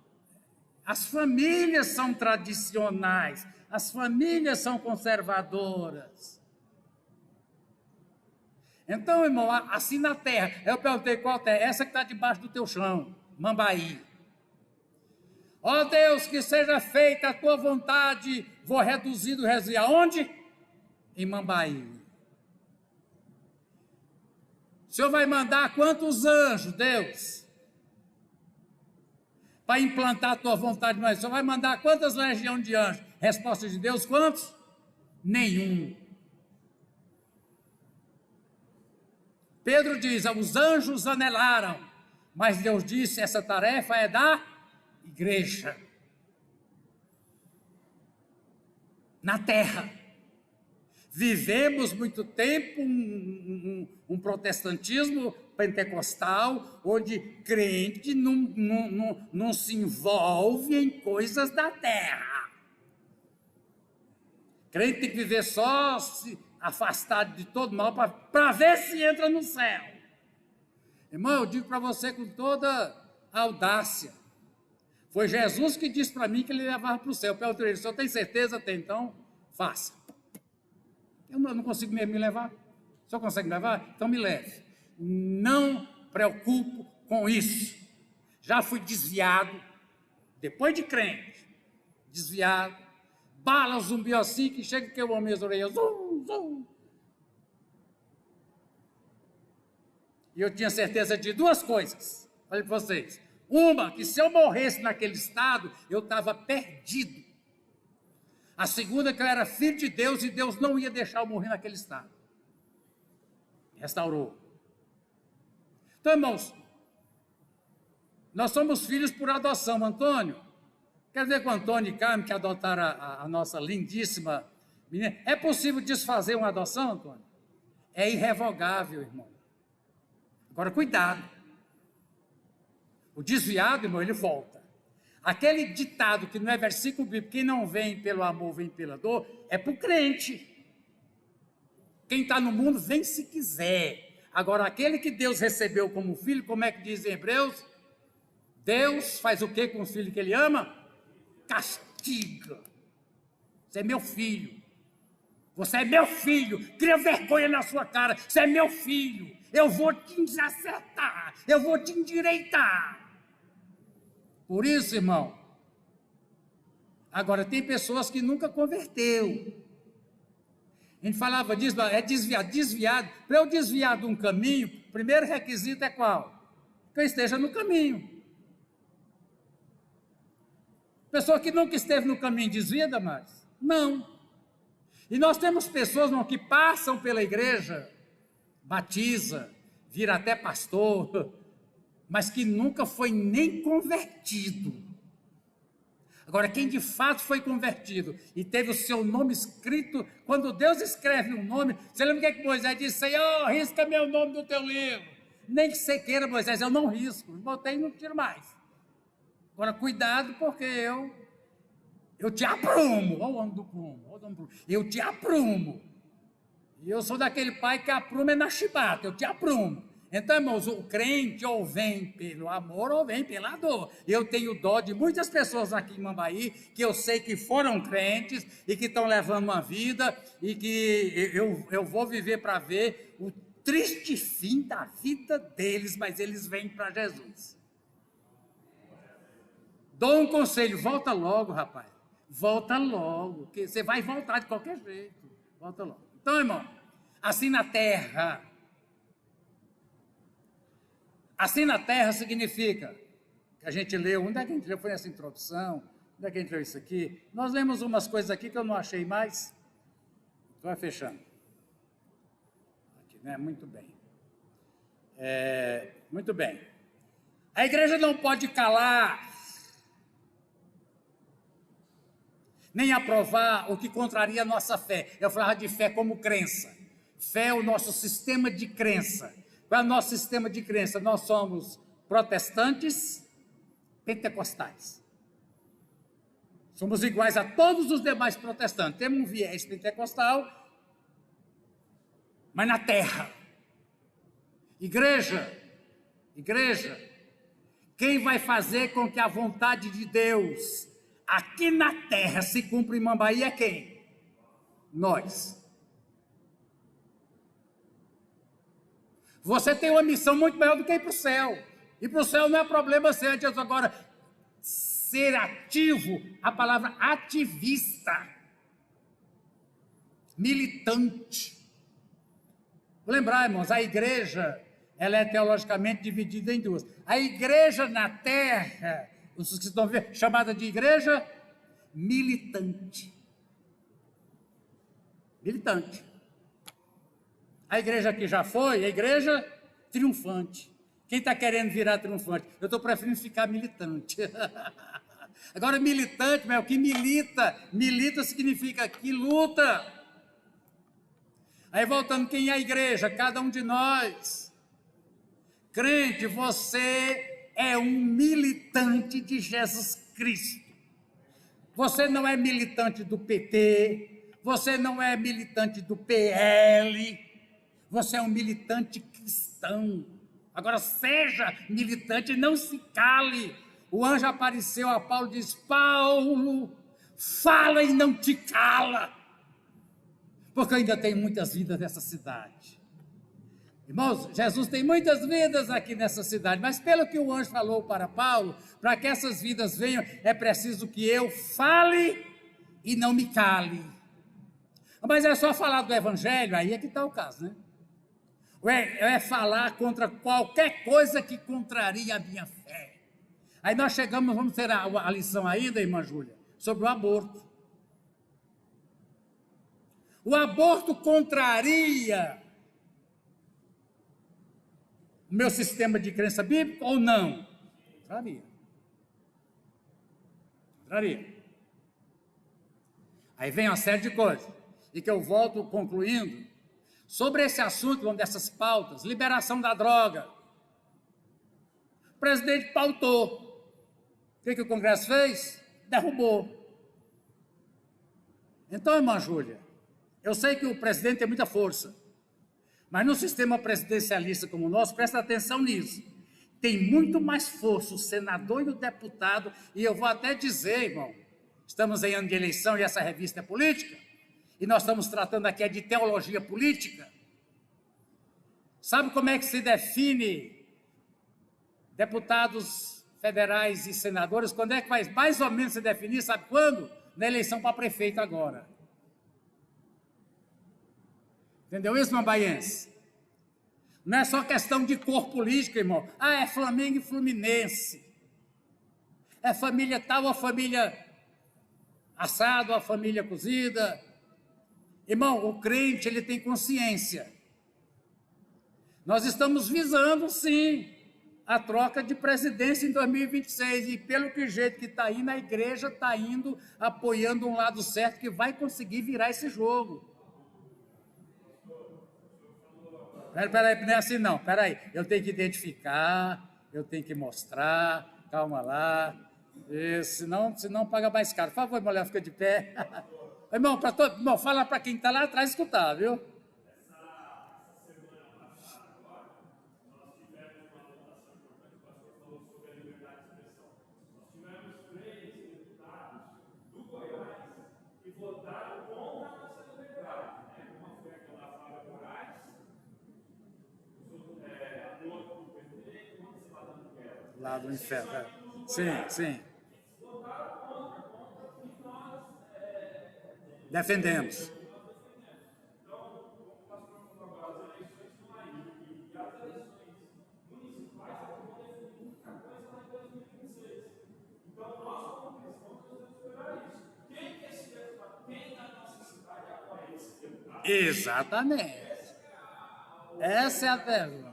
As famílias são tradicionais, as famílias são conservadoras. Então, irmão, assim na terra, eu perguntei qual terra? Essa que está debaixo do teu chão, Mambaí. Ó Deus, que seja feita a tua vontade. Vou reduzindo, aonde? Em Mambaí. O Senhor vai mandar quantos anjos, Deus? Para implantar a tua vontade, mas o Senhor vai mandar quantas legiões de anjos? Resposta de Deus, quantos? Nenhum. Pedro diz, os anjos anelaram, mas Deus disse, essa tarefa é da igreja. Na terra. Vivemos muito tempo um protestantismo pentecostal, onde crente não se envolve em coisas da terra. Crente tem que viver só afastado de todo mal para ver se entra no céu. Irmão, eu digo para você com toda audácia, foi Jesus que disse para mim que ele levava para o céu. Pelo treino, o senhor tem certeza? Tem, então faça. Eu não consigo me levar. O senhor consegue me levar? Então me leve. Não preocupo com isso. Já fui desviado, depois de crente, desviado, bala zumbi assim, que chega que eu amo as orelhas, zum, zum. E eu tinha certeza de duas coisas, falei para vocês. Uma, que se eu morresse naquele estado, eu estava perdido. A segunda, que eu era filho de Deus e Deus não ia deixar eu morrer naquele estado. Restaurou. Então, irmãos, nós somos filhos por adoção. Antônio, quer dizer, com o Antônio e Carmen, que adotaram a nossa lindíssima menina, é possível desfazer uma adoção, Antônio? É irrevogável, irmão. Agora, cuidado. O desviado, irmão, ele volta. Aquele ditado que não é versículo bíblico, quem não vem pelo amor, vem pela dor, é para o crente. Quem está no mundo, vem se quiser. Agora, aquele que Deus recebeu como filho, como é que diz em Hebreus? Deus faz o que com o filho que ele ama? Castiga. Você é meu filho. Você é meu filho. Cria vergonha na sua cara. Você é meu filho. Eu vou te acertar. Eu vou te endireitar. Por isso, irmão, agora tem pessoas que nunca converteu. A gente falava disso, é desviado. Para eu desviar de um caminho, o primeiro requisito é qual? Que eu esteja no caminho. Pessoa que nunca esteve no caminho desvia, Damares? Não. E nós temos pessoas, irmão, que passam pela igreja, batiza, vira até pastor, mas que nunca foi nem convertido. Agora, quem de fato foi convertido e teve o seu nome escrito, quando Deus escreve um nome, você lembra o que Moisés disse? Senhor, risca meu nome do teu livro. Nem que você queira, Moisés, eu não risco, botei e não tiro mais. Agora, cuidado, porque eu te aprumo. Olha o homem do prumo, eu te aprumo. E eu sou daquele pai que apruma é na chibata, eu te aprumo. Então, irmãos, o crente ou vem pelo amor ou vem pela dor. Eu tenho dó de muitas pessoas aqui em Mambaí que eu sei que foram crentes e que estão levando uma vida e que eu vou viver para ver o triste fim da vida deles, mas eles vêm para Jesus. Dou um conselho, volta logo, rapaz. Volta logo, que você vai voltar de qualquer jeito. Volta logo. Então, irmão, assim na terra... Assim na terra significa, que a gente leu, onde é que a gente leu? Foi nessa introdução, onde é que a gente leu isso aqui? Nós lemos umas coisas aqui que eu não achei mais. Vai fechando. Aqui, né? Muito bem. Muito bem. A igreja não pode calar, nem aprovar o que contraria a nossa fé. Eu falava de fé como crença. Fé é o nosso sistema de crença. Qual é o nosso sistema de crença? Nós somos protestantes pentecostais. Somos iguais a todos os demais protestantes. Temos um viés pentecostal, mas na terra. Igreja, quem vai fazer com que a vontade de Deus aqui na terra se cumpra em Mambaí é quem? Nós. Você tem uma missão muito maior do que ir para o céu. Ir para o céu não é problema seu. Agora, ser ativo, a palavra ativista, militante. Vou lembrar, irmãos, a igreja, ela é teologicamente dividida em duas. A igreja na terra, vocês que estão vendo, chamada de igreja militante. Militante. A igreja que já foi, a igreja triunfante. Quem está querendo virar triunfante? Eu estou preferindo ficar militante. Agora, militante, mas o que milita? Milita significa que luta. Aí, voltando, quem é a igreja? Cada um de nós. Crente, você é um militante de Jesus Cristo. Você não é militante do PT, você não é militante do PL, você é um militante cristão. Agora, seja militante, não se cale. O anjo apareceu a Paulo e diz: Paulo, fala e não te cala, porque eu ainda tenho muitas vidas nessa cidade. Irmãos, Jesus tem muitas vidas aqui nessa cidade, mas pelo que o anjo falou para Paulo, para que essas vidas venham, é preciso que eu fale e não me cale. Mas é só falar do evangelho, aí é que está o caso, né? É falar contra qualquer coisa que contraria a minha fé. Aí nós chegamos, vamos ter a lição ainda, irmã Júlia, sobre o aborto. O aborto contraria o meu sistema de crença bíblica ou não? Contraria. Contraria. Aí vem uma série de coisas, e que eu volto concluindo, sobre esse assunto, uma dessas pautas, liberação da droga. O presidente pautou. O que o Congresso fez? Derrubou. Então, irmã Júlia, eu sei que o presidente tem muita força, mas no sistema presidencialista como o nosso, presta atenção nisso, tem muito mais força o senador e o deputado, e eu vou até dizer, irmão, estamos em ano de eleição e essa revista é política, e nós estamos tratando aqui de teologia política. Sabe como é que se define deputados federais e senadores? Quando é que vai mais ou menos se definir? Sabe quando? Na eleição para prefeito agora. Entendeu isso, mambaiense? Não é só questão de cor política, irmão. Ah, é Flamengo e Fluminense. É família tal ou família assado ou família cozida. Irmão, o crente, ele tem consciência. Nós estamos visando, sim, a troca de presidência em 2026, e pelo que o jeito que está indo, a igreja está indo apoiando um lado certo que vai conseguir virar esse jogo. Peraí, não é assim não, peraí, eu tenho que identificar, eu tenho que mostrar, calma lá, senão paga mais caro. Por favor, mulher, fica de pé. Irmão, fala para quem está lá atrás escutar, viu? Lá do inferno. É. Sim, sim. Defendemos. Exatamente. Essa é a pergunta.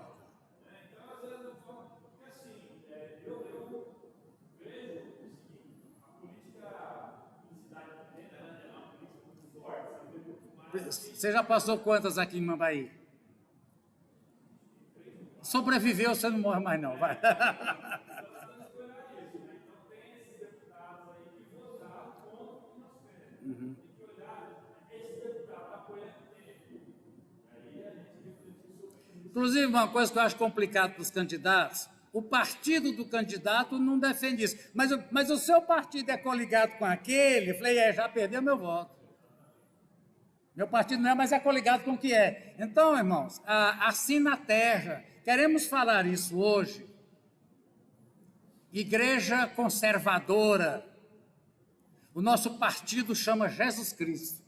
Você já passou quantas aqui em Mambaí? Sobreviveu, você não morre mais não, vai. Uhum. Inclusive, uma coisa que eu acho complicado para os candidatos, o partido do candidato não defende isso, mas o seu partido é coligado com aquele, eu falei, já perdeu meu voto. Meu partido não é, mas é coligado com o que é. Então, irmãos, assim na terra, queremos falar isso hoje, igreja conservadora. O nosso partido chama Jesus Cristo.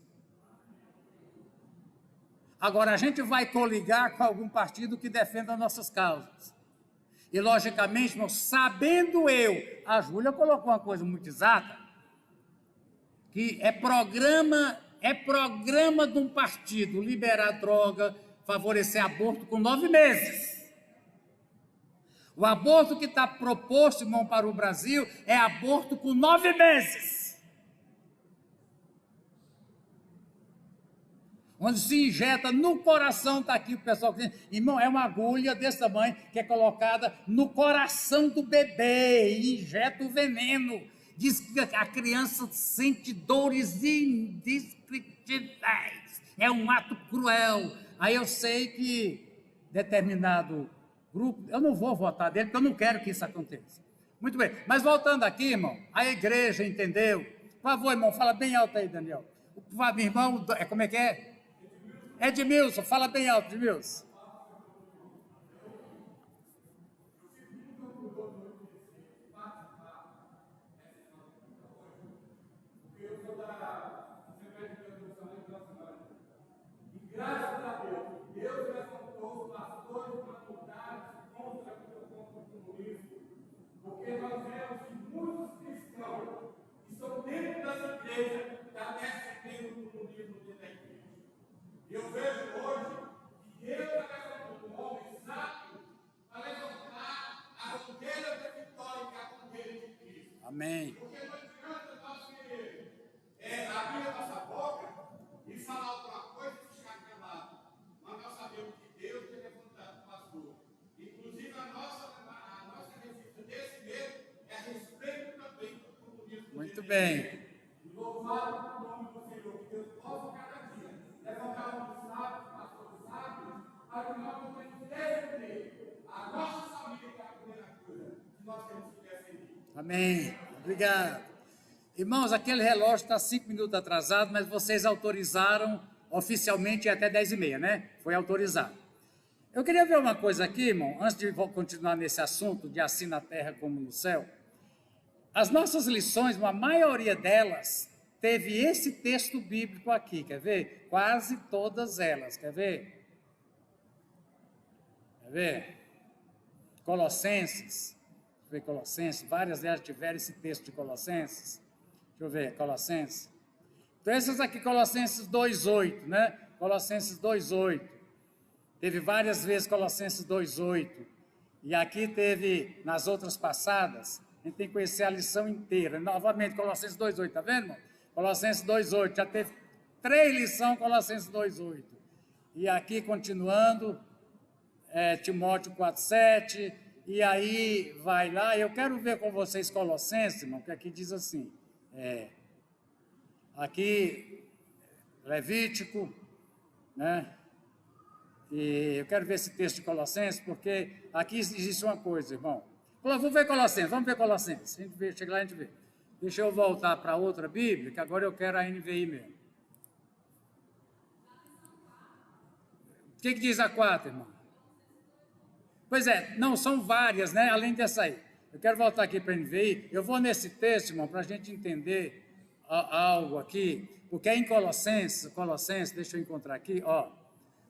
Agora, a gente vai coligar com algum partido que defenda nossas causas. E, logicamente, sabendo a Júlia colocou uma coisa muito exata, que é programa de um partido liberar droga, favorecer aborto com 9 meses. O aborto que está proposto, irmão, para o Brasil é aborto com 9 meses. Onde se injeta no coração, está aqui o pessoal que diz, irmão, é uma agulha desse tamanho que é colocada no coração do bebê e injeta o veneno. Diz que a criança sente dores indescritíveis. É um ato cruel. Aí eu sei que determinado grupo, eu não vou votar dele, porque eu não quero que isso aconteça. Muito bem, mas voltando aqui, irmão, a igreja entendeu. Por favor, irmão, fala bem alto aí, Daniel. Por favor, irmão, como é que é? Edmilson, fala bem alto, Edmilson. Graças a Deus, Deus levantou os pastores para lutar contra o comunismo, porque nós vemos muitos cristãos que estão dentro das igrejas já defendendo o comunismo dentro da igreja. Eu vejo hoje que Deus está levantando um homem sábio para levantar a bandeira da vitória, que é a bandeira de Cristo. Amém. Porque não adianta nós querer abrir a nossa boca e falar alguma coisa e ficar calado. Mas nós sabemos que Deus tem levantado o pastor. Inclusive, a nossa receita desse mês é a respeito também do comunismo. Muito bem. Louvado o nome do Senhor, que Deus possa cada dia levantar um sábio, pastor sábio, para que nós possamos defender a nossa família, que é a primeira coisa que nós temos que defender. Amém. Obrigado. Irmãos, aquele relógio está 5 minutos atrasado, mas vocês autorizaram oficialmente até 10h30, né? Foi autorizado. Eu queria ver uma coisa aqui, irmão, antes de continuar nesse assunto de assim na terra como no céu. As nossas lições, a maioria delas, teve esse texto bíblico aqui, quer ver? Quase todas elas, quer ver? Quer ver? Colossenses, várias delas tiveram esse texto de Colossenses. Deixa eu ver, Colossenses. Então, essas aqui, Colossenses 2,8, né? Colossenses 2,8. Teve várias vezes Colossenses 2,8. E aqui teve, nas outras passadas, a gente tem que conhecer a lição inteira. Novamente, Colossenses 2,8, tá vendo, irmão? Colossenses 2,8. Já teve 3 lições, Colossenses 2,8. E aqui, continuando, Timóteo 4,7. E aí, vai lá. Eu quero ver com vocês Colossenses, irmão, que aqui diz assim. Aqui, Levítico, né? E eu quero ver esse texto de Colossenses, porque aqui existe uma coisa, irmão. Vamos ver Colossenses. A gente vê, chega lá e a gente vê. Deixa eu voltar para outra Bíblia, que agora eu quero a NVI mesmo. O que diz a 4, irmão? Pois é, não, são várias, né? Além dessa aí. Eu quero voltar aqui para a NVI. Eu vou nesse texto, irmão, para a gente entender algo aqui, porque é em Colossenses, deixa eu encontrar aqui, ó.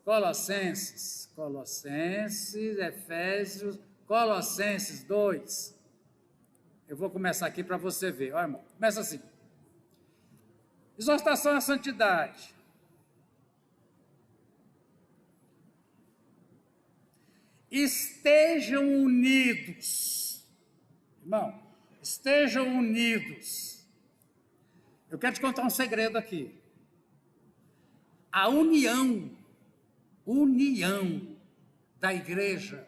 Colossenses, Efésios, Colossenses 2. Eu vou começar aqui para você ver, ó, irmão. Começa assim. Exortação à santidade. Estejam unidos. Irmão, estejam unidos. Eu quero te contar um segredo aqui. A união da igreja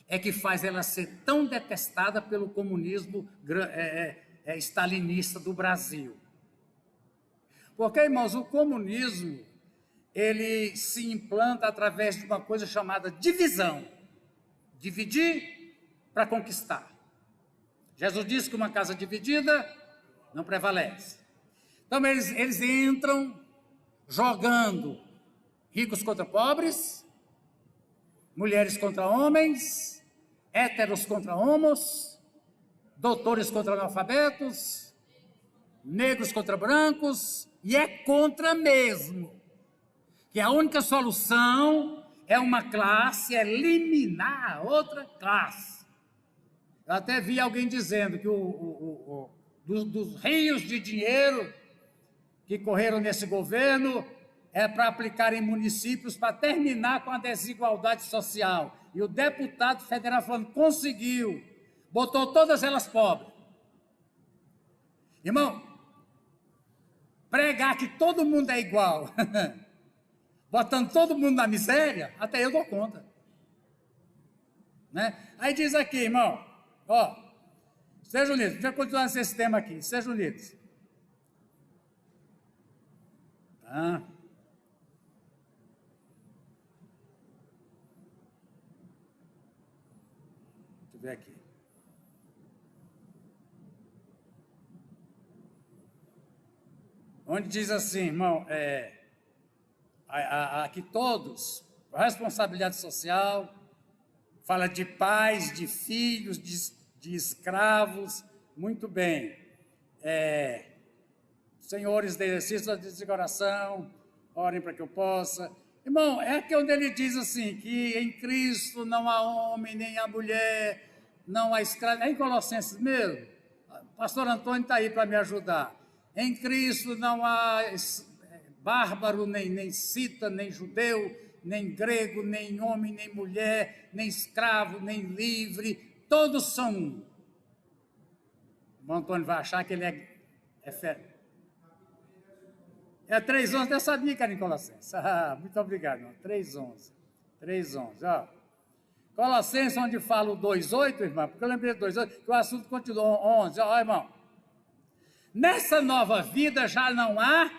é que faz ela ser tão detestada pelo comunismo stalinista do Brasil. Porque, irmãos, o comunismo, ele se implanta através de uma coisa chamada divisão. Dividir para conquistar. Jesus disse que uma casa dividida não prevalece. Então, eles entram jogando ricos contra pobres, mulheres contra homens, héteros contra homos, doutores contra analfabetos, negros contra brancos, e é contra mesmo. Que a única solução é uma classe eliminar a outra classe. Eu até vi alguém dizendo que dos rios de dinheiro que correram nesse governo é para aplicar em municípios para terminar com a desigualdade social. E o deputado federal falando, conseguiu, botou todas elas pobres. Irmão, pregar que todo mundo é igual, botando todo mundo na miséria, até eu dou conta. Né? Aí diz aqui, irmão, ó, sejam unidos, deixa eu continuar nesse sistema aqui, sejam unidos. Tá? Deixa eu ver aqui. Onde diz assim, irmão, aqui todos, responsabilidade social, fala de pais, de filhos, de escravos, muito bem. Senhores de exercício de oração, orem para que eu possa. Irmão, é aqui onde ele diz assim, que em Cristo não há homem, nem há mulher, não há escravo. É em Colossenses mesmo? O pastor Antônio está aí para me ajudar. Em Cristo não há bárbaro, nem cita, nem judeu, nem grego, nem homem, nem mulher, nem escravo, nem livre, todos são um. O Antônio vai achar que ele é fé. É 3:11, eu sabia que era em Colossenses. Muito obrigado, irmão. 3:11. 3:11, ó. Colossenses, onde fala o 2:8, irmão, porque eu lembrei do 2:8, que o assunto continua 11. Ó, irmão. Nessa nova vida já não há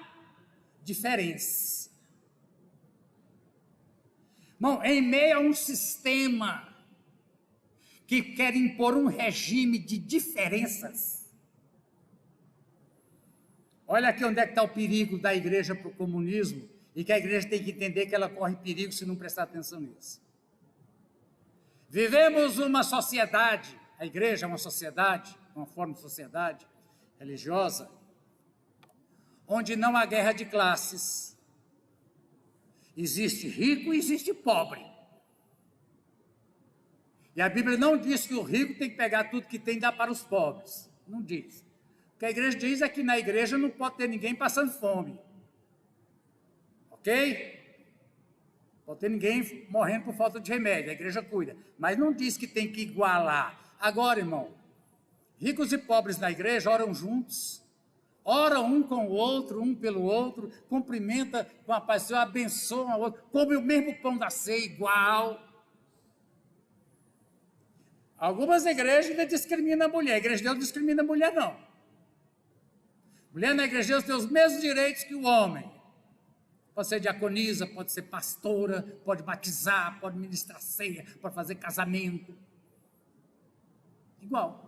diferença. Irmão, em meio a um sistema que quer impor um regime de diferenças, olha aqui onde é que está o perigo da igreja para o comunismo, e que a igreja tem que entender que ela corre perigo se não prestar atenção nisso. Vivemos uma sociedade, a igreja é uma sociedade, uma forma de sociedade religiosa, onde não há guerra de classes. Existe rico e existe pobre. E a Bíblia não diz que o rico tem que pegar tudo que tem e dar para os pobres. Não diz. O que a igreja diz é que na igreja não pode ter ninguém passando fome. Ok? Não pode ter ninguém morrendo por falta de remédio. A igreja cuida. Mas não diz que tem que igualar. Agora, irmão, ricos e pobres na igreja oram juntos. Oram um com o outro, um pelo outro, cumprimenta com a paz, abençoa o outro, come o mesmo pão da ceia igual. Algumas igrejas ainda discriminam a mulher. A igreja de Deus não discrimina a mulher, não. Mulher na igreja de Deus tem os mesmos direitos que o homem. Pode ser diaconisa, pode ser pastora, pode batizar, pode ministrar ceia, pode fazer casamento. Igual.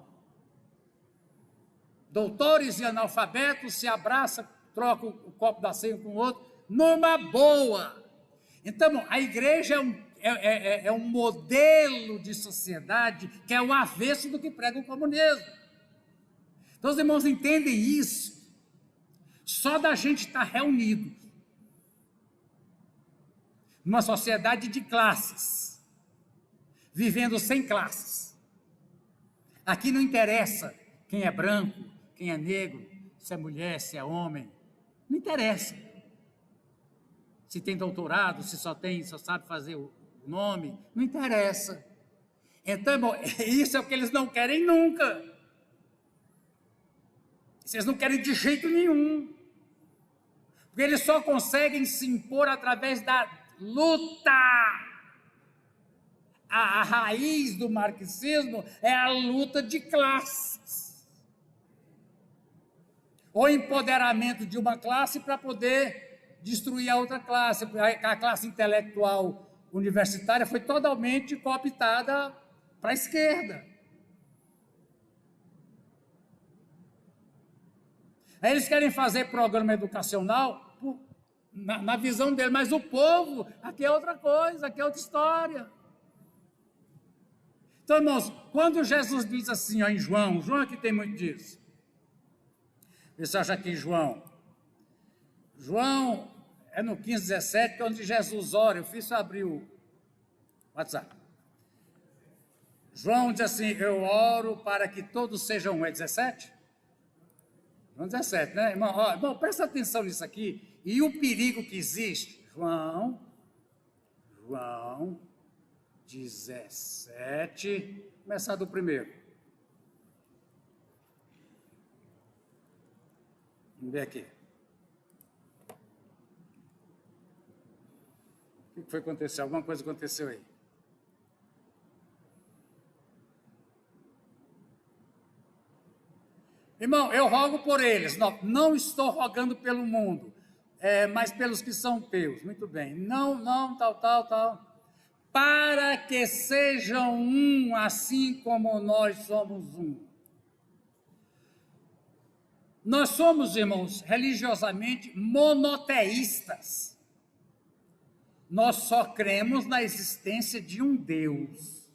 Doutores e analfabetos se abraçam, trocam o copo da ceia um com o outro, numa boa. Então, a igreja é um modelo de sociedade que é o avesso do que prega o comunismo. Então, os irmãos entendem isso. Só da gente estar reunido numa sociedade de classes, vivendo sem classes. Aqui não interessa quem é branco, quem é negro, se é mulher, se é homem, não interessa. Se tem doutorado, se só sabe fazer o nome, não interessa. Então, bom, isso é o que eles não querem nunca. Vocês não querem de jeito nenhum. Porque eles só conseguem se impor através da luta. A raiz do marxismo é a luta de classes. O empoderamento de uma classe para poder destruir a outra classe. A classe intelectual universitária foi totalmente cooptada para a esquerda. Aí eles querem fazer programa educacional na visão deles, mas o povo, aqui é outra coisa, aqui é outra história. Então, irmãos, quando Jesus diz assim, ó, em João aqui tem muito disso. Vê se acha aqui em João é no 15:17, que é onde Jesus ora. Eu fiz abrir o WhatsApp. João diz assim, eu oro para que todos sejam um. É 17? João 17, né, irmão? Ó, irmão, presta atenção nisso aqui. E o perigo que existe. João 17, começar do primeiro. Vamos ver aqui. O que foi acontecer? Alguma coisa aconteceu aí. Irmão, eu rogo por eles. Não estou rogando pelo mundo, mas pelos que são teus. Muito bem. Não, tal. Para que sejam um, assim como nós somos um. Nós somos, irmãos, religiosamente monoteístas. Nós só cremos na existência de um Deus.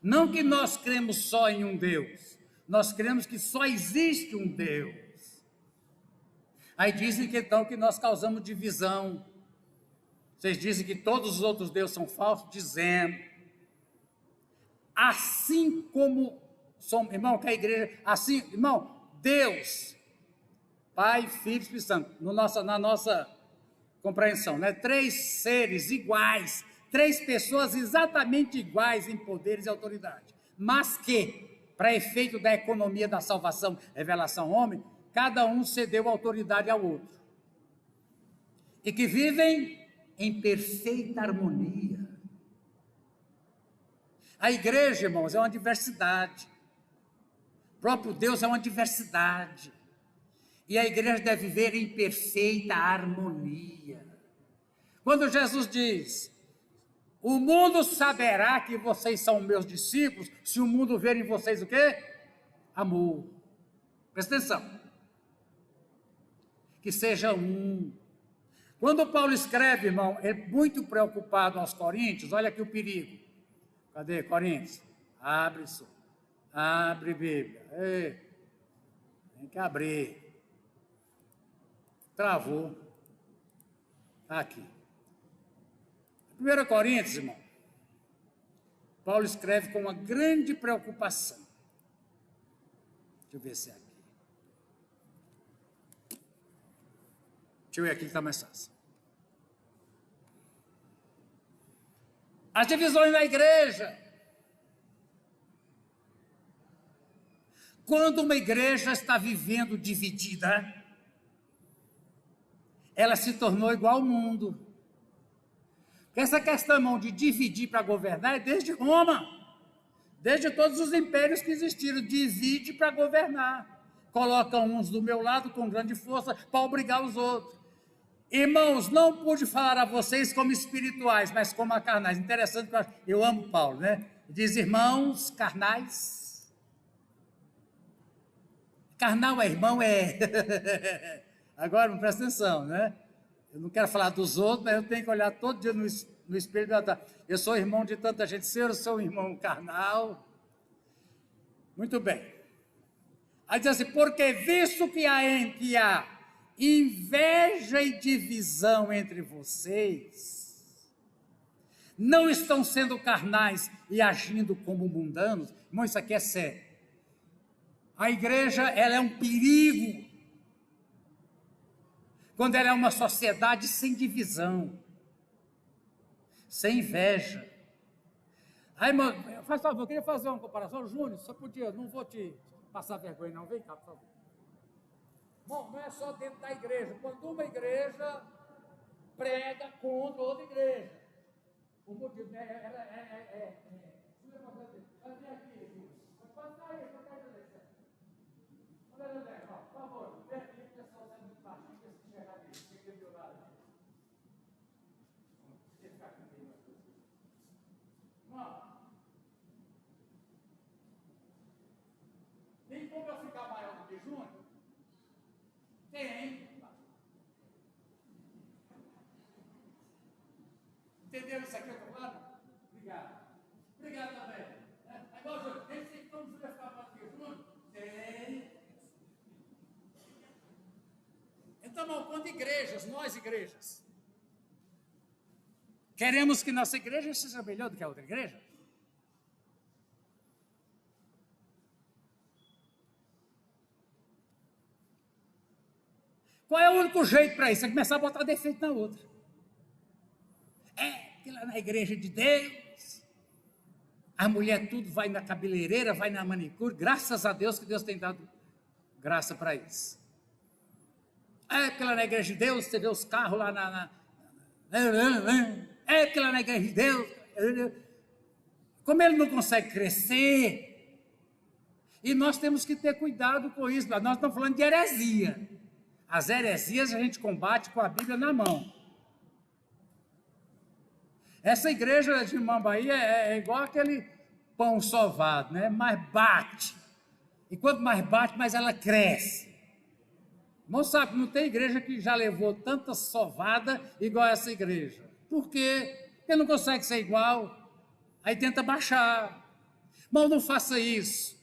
Não que nós cremos só em um Deus. Nós cremos que só existe um Deus. Aí dizem que então que nós causamos divisão. Vocês dizem que todos os outros deuses são falsos? Dizemos. Assim como somos, irmão, que a igreja, assim, irmão, Deus, Pai, Filho e Espírito Santo, na nossa compreensão, né? 3 seres iguais, 3 pessoas exatamente iguais em poderes e autoridade, mas que, para efeito da economia da salvação, revelação homem, cada um cedeu autoridade ao outro. E que vivem em perfeita harmonia. A igreja, irmãos, é uma diversidade. O próprio Deus é uma diversidade. E a igreja deve viver em perfeita harmonia. Quando Jesus diz, o mundo saberá que vocês são meus discípulos, se o mundo ver em vocês o quê? Amor. Presta atenção. Que seja um. Quando Paulo escreve, irmão, é muito preocupado aos Coríntios, olha aqui o perigo. Cadê, Coríntios? Abre isso. Abre Bíblia. Ei, tem que abrir. Travou. Aqui. 1 Coríntios, irmão. Paulo escreve com uma grande preocupação. Deixa eu ver se é aqui. Deixa eu ver aqui que está mais fácil. As divisões na igreja. Quando uma igreja está vivendo dividida, ela se tornou igual ao mundo. Essa questão, irmão, de dividir para governar é desde Roma, desde todos os impérios que existiram, divide para governar. Coloca uns do meu lado com grande força para obrigar os outros. Irmãos, não pude falar a vocês como espirituais, mas como a carnais. Interessante, eu amo Paulo, né? Diz, irmãos carnais. Carnal é irmão, é... Agora, não presta atenção, né? Eu não quero falar dos outros, mas eu tenho que olhar todo dia no espelho e falar, eu sou irmão de tanta gente, se eu sou um irmão carnal. Muito bem. Aí diz assim, porque visto que há inveja e divisão entre vocês, não estão sendo carnais e agindo como mundanos. Irmão, isso aqui é sério. A igreja, ela é um perigo quando ela é uma sociedade sem divisão, sem inveja. Aí, irmão, faz favor, eu queria fazer uma comparação. Júnior, só podia, não vou te passar vergonha não, vem cá, por favor. Bom, não é só dentro da igreja. Quando uma igreja prega contra outra igreja, o motivo, né, cadê aqui, pode sair, por favor, vem aqui, o pessoal sai muito baixinho, que se enxergar aqui, fica do meu lado aqui. Você ficar aqui meio. Irmão, tem como eu ficar maior do que Júnior? Tem. Entendeu isso aqui que eu estou falando? Obrigado. Obrigado também. nós aceitamos reformados juntos? Tem. Então, irmão, quando igrejas, nós igrejas, queremos que nossa igreja seja melhor do que a outra igreja? Qual é o único jeito para isso? É começar a botar defeito na outra. Que lá na igreja de Deus, a mulher tudo vai na cabeleireira, vai na manicure, graças a Deus que Deus tem dado graça para isso. Que lá na igreja de Deus, você vê os carros lá que lá na igreja de Deus, como ele não consegue crescer, e nós temos que ter cuidado com isso. Nós estamos falando de heresia. As heresias a gente combate com a Bíblia na mão. Essa igreja de Mambaí é igual aquele pão sovado, né? Mais bate. E quanto mais bate, mais ela cresce. Não sabe, não tem igreja que já levou tanta sovada igual essa igreja. Por quê? Porque não consegue ser igual. Aí tenta baixar. Irmão, não faça isso.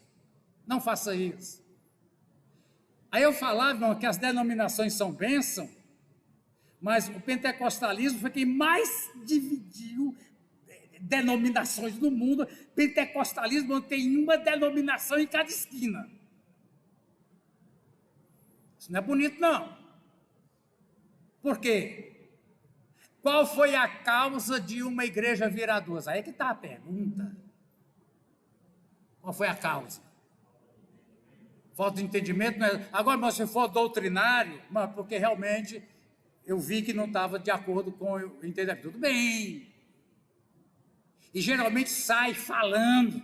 Não faça isso. Aí eu falava, irmão, que as denominações são bênção, mas o pentecostalismo foi quem mais dividiu denominações no mundo. Pentecostalismo tem uma denominação em cada esquina. Isso não é bonito, não. Por quê? Qual foi a causa de uma igreja virar duas? Aí é que está a pergunta. Qual foi a causa? Falta de entendimento? Não é... Agora, mas se for doutrinário, mas porque realmente eu vi que não estava de acordo com o entendimento. Tudo bem. E geralmente sai falando.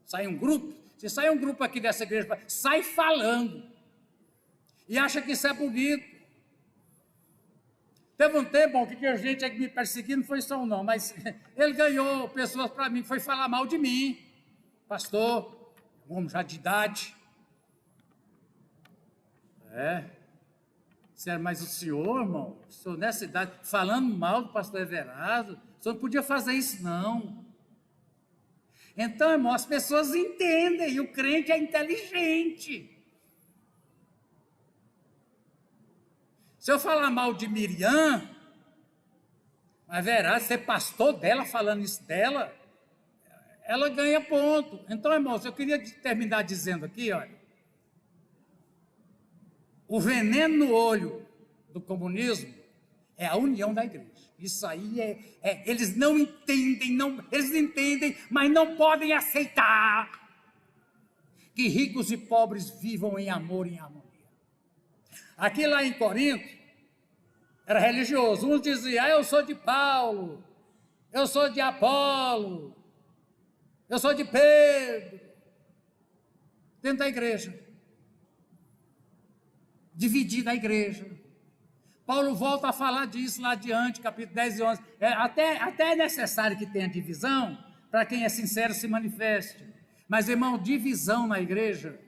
Sai um grupo. Se sai um grupo aqui dessa igreja, sai falando. E acha que isso é bonito. Teve um tempo que a gente me perseguindo, não foi só um não, mas ele ganhou pessoas para mim, foi falar mal de mim. Pastor, um homem já de idade. Mas o senhor, irmão, o senhor nessa idade, falando mal do pastor Everardo, o senhor não podia fazer isso, não. Então, irmão, as pessoas entendem, e o crente é inteligente. Se eu falar mal de Miriam, mas Everardo, ser pastor dela, falando isso dela, ela ganha ponto. Então, irmãos, eu queria terminar dizendo aqui, olha, o veneno no olho do comunismo é a união da igreja. Isso aí eles não entendem, eles entendem, mas não podem aceitar que ricos e pobres vivam em amor e em harmonia. Aqui lá em Corinto, era religioso. Uns diziam, eu sou de Paulo, eu sou de Apolo, eu sou de Pedro. Dentro da igreja. Dividida a igreja. Paulo volta a falar disso lá adiante, capítulo 10 e 11. Até é necessário que tenha divisão, para quem é sincero se manifeste. Mas, irmão, divisão na igreja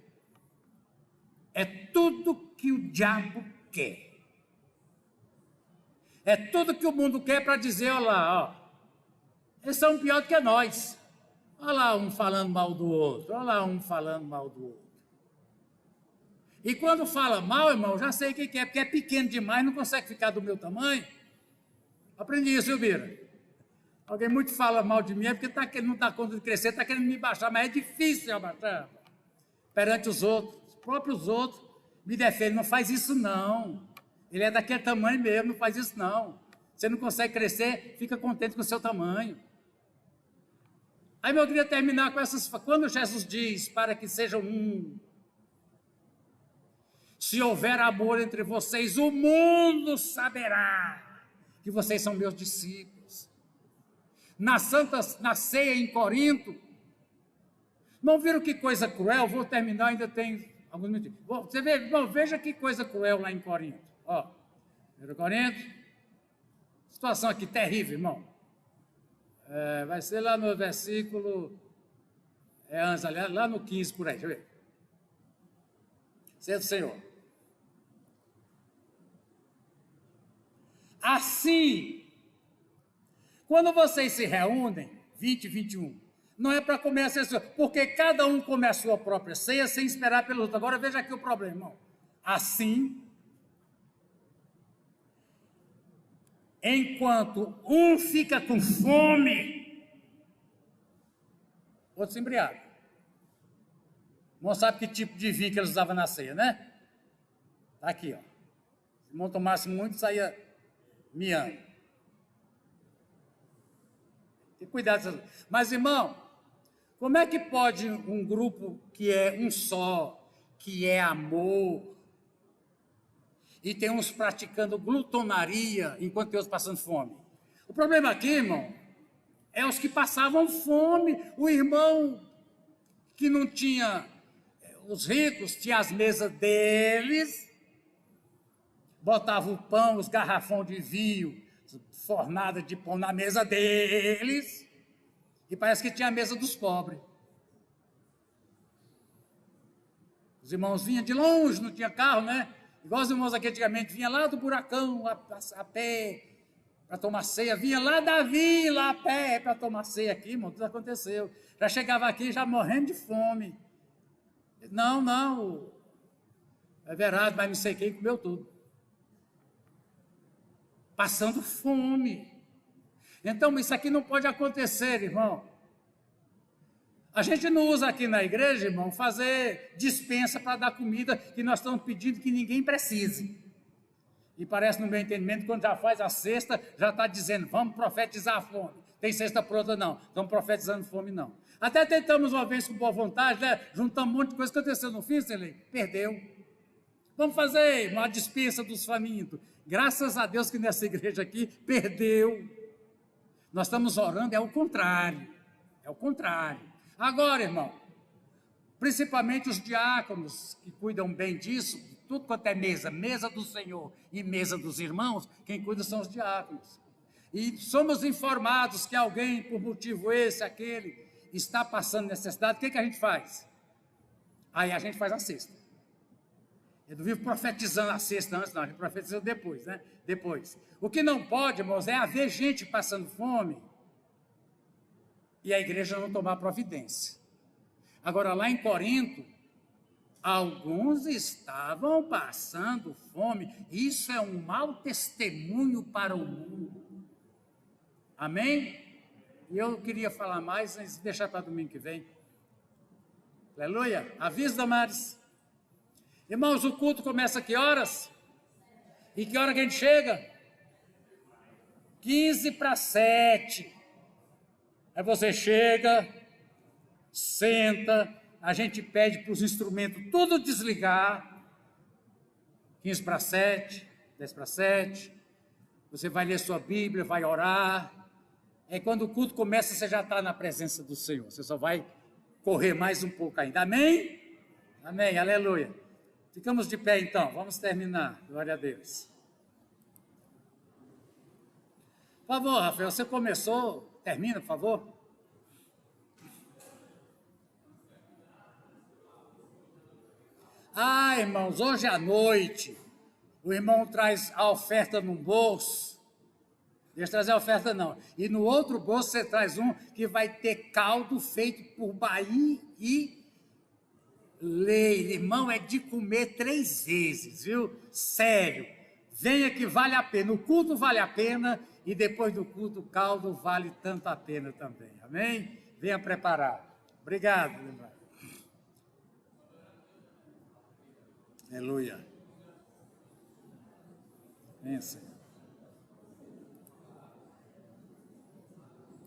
é tudo que o diabo quer. É tudo que o mundo quer para dizer, olha lá, eles são pior do que nós. Olha lá um falando mal do outro, olha lá um falando mal do outro. E quando fala mal, irmão, já sei o que é, porque é pequeno demais, não consegue ficar do meu tamanho. Aprendi isso, viu, Bira? Alguém muito fala mal de mim, é porque não está conta de crescer, está querendo me baixar, mas é difícil abaixar. Perante os outros, os próprios outros me defendem, não faz isso não. Ele é daquele tamanho mesmo, não faz isso não. Você não consegue crescer, fica contente com o seu tamanho. Aí eu queria terminar com essas... Quando Jesus diz, para que sejam um... Se houver amor entre vocês, o mundo saberá que vocês são meus discípulos. Na ceia em Corinto, não viram que coisa cruel? Vou terminar, ainda tem alguns minutos. Você vê, irmão, veja que coisa cruel lá em Corinto. 1 Coríntios, situação aqui terrível, irmão. Vai ser lá no versículo, antes, aliás, lá no 15 por aí, deixa eu ver. Certo, Senhor? Assim, quando vocês se reúnem, 20 e 21, Não é para comer a ceia, porque cada um come a sua própria ceia sem esperar pelo outro. Agora veja aqui o problema, irmão. Assim, enquanto um fica com fome, outro se embriaga. Não sabe que tipo de vinho que eles usavam na ceia, né? Está aqui, ó. Se não tomasse muito, saía miando. Tem cuidado. Mas, irmão, como é que pode um grupo que é um só, que é amor, e tem uns praticando glutonaria enquanto tem outros passando fome? O problema aqui, irmão, é os que passavam fome. O irmão que não tinha, os ricos, tinha as mesas deles, botava o pão, os garrafão de vinho, fornada de pão na mesa deles, e parece que tinha a mesa dos pobres. Os irmãos vinham de longe, não tinha carro, né? Igual os irmãos aqui antigamente, vinha lá do Buracão a pé para tomar ceia, vinha lá da vila a pé para tomar ceia aqui, irmão, tudo aconteceu. Já chegava aqui já morrendo de fome. Não, é verdade, mas não sei quem comeu tudo. Passando fome. Então, isso aqui não pode acontecer, irmão. A gente não usa aqui na igreja, irmão, fazer dispensa para dar comida que nós estamos pedindo que ninguém precise. E parece, no meu entendimento, quando já faz a cesta, já está dizendo, vamos profetizar a fome. Tem cesta pronta, não. Estamos profetizando fome, não. Até tentamos uma vez com boa vontade, né? Juntamos um monte de coisa que aconteceu no fim, Celei. Perdeu. Vamos fazer uma dispensa dos famintos. Graças a Deus que nessa igreja aqui, perdeu. Nós estamos orando, é o contrário. É o contrário. Agora, irmão, principalmente os diáconos que cuidam bem disso, tudo quanto é mesa do Senhor e mesa dos irmãos, quem cuida são os diáconos. E somos informados que alguém, por motivo esse, aquele, está passando necessidade, o que a gente faz? Aí a gente faz a cesta. Eu não vivo profetizando a cesta antes, não, a gente profetiza depois, né? Depois. O que não pode, irmãos, é haver gente passando fome e a igreja não tomar providência. Agora, lá em Corinto, alguns estavam passando fome. Isso é um mau testemunho para o mundo. Amém? E eu queria falar mais, mas deixar para domingo que vem. Aleluia. Aviso, Damares. Irmãos, o culto começa a que horas? E que hora que a gente chega? 6:45. Aí você chega, senta, a gente pede para os instrumentos tudo desligar. 6:45, 6:50. Você vai ler sua Bíblia, vai orar. É quando o culto começa, você já está na presença do Senhor. Você só vai correr mais um pouco ainda. Amém? Amém, aleluia. Ficamos de pé então, vamos terminar. Glória a Deus. Por favor, Rafael, você começou, termina, por favor. Ah, irmãos, hoje à noite, o irmão traz a oferta num bolso. Deixa eu trazer a oferta não. E no outro bolso você traz um que vai ter caldo feito por Bahia e leite. Irmão, é de comer 3 vezes, viu? Sério. Venha que vale a pena. O culto vale a pena e depois do culto o caldo vale tanto a pena também. Amém? Venha preparar. Obrigado, irmão. Aleluia. Amém, Senhor.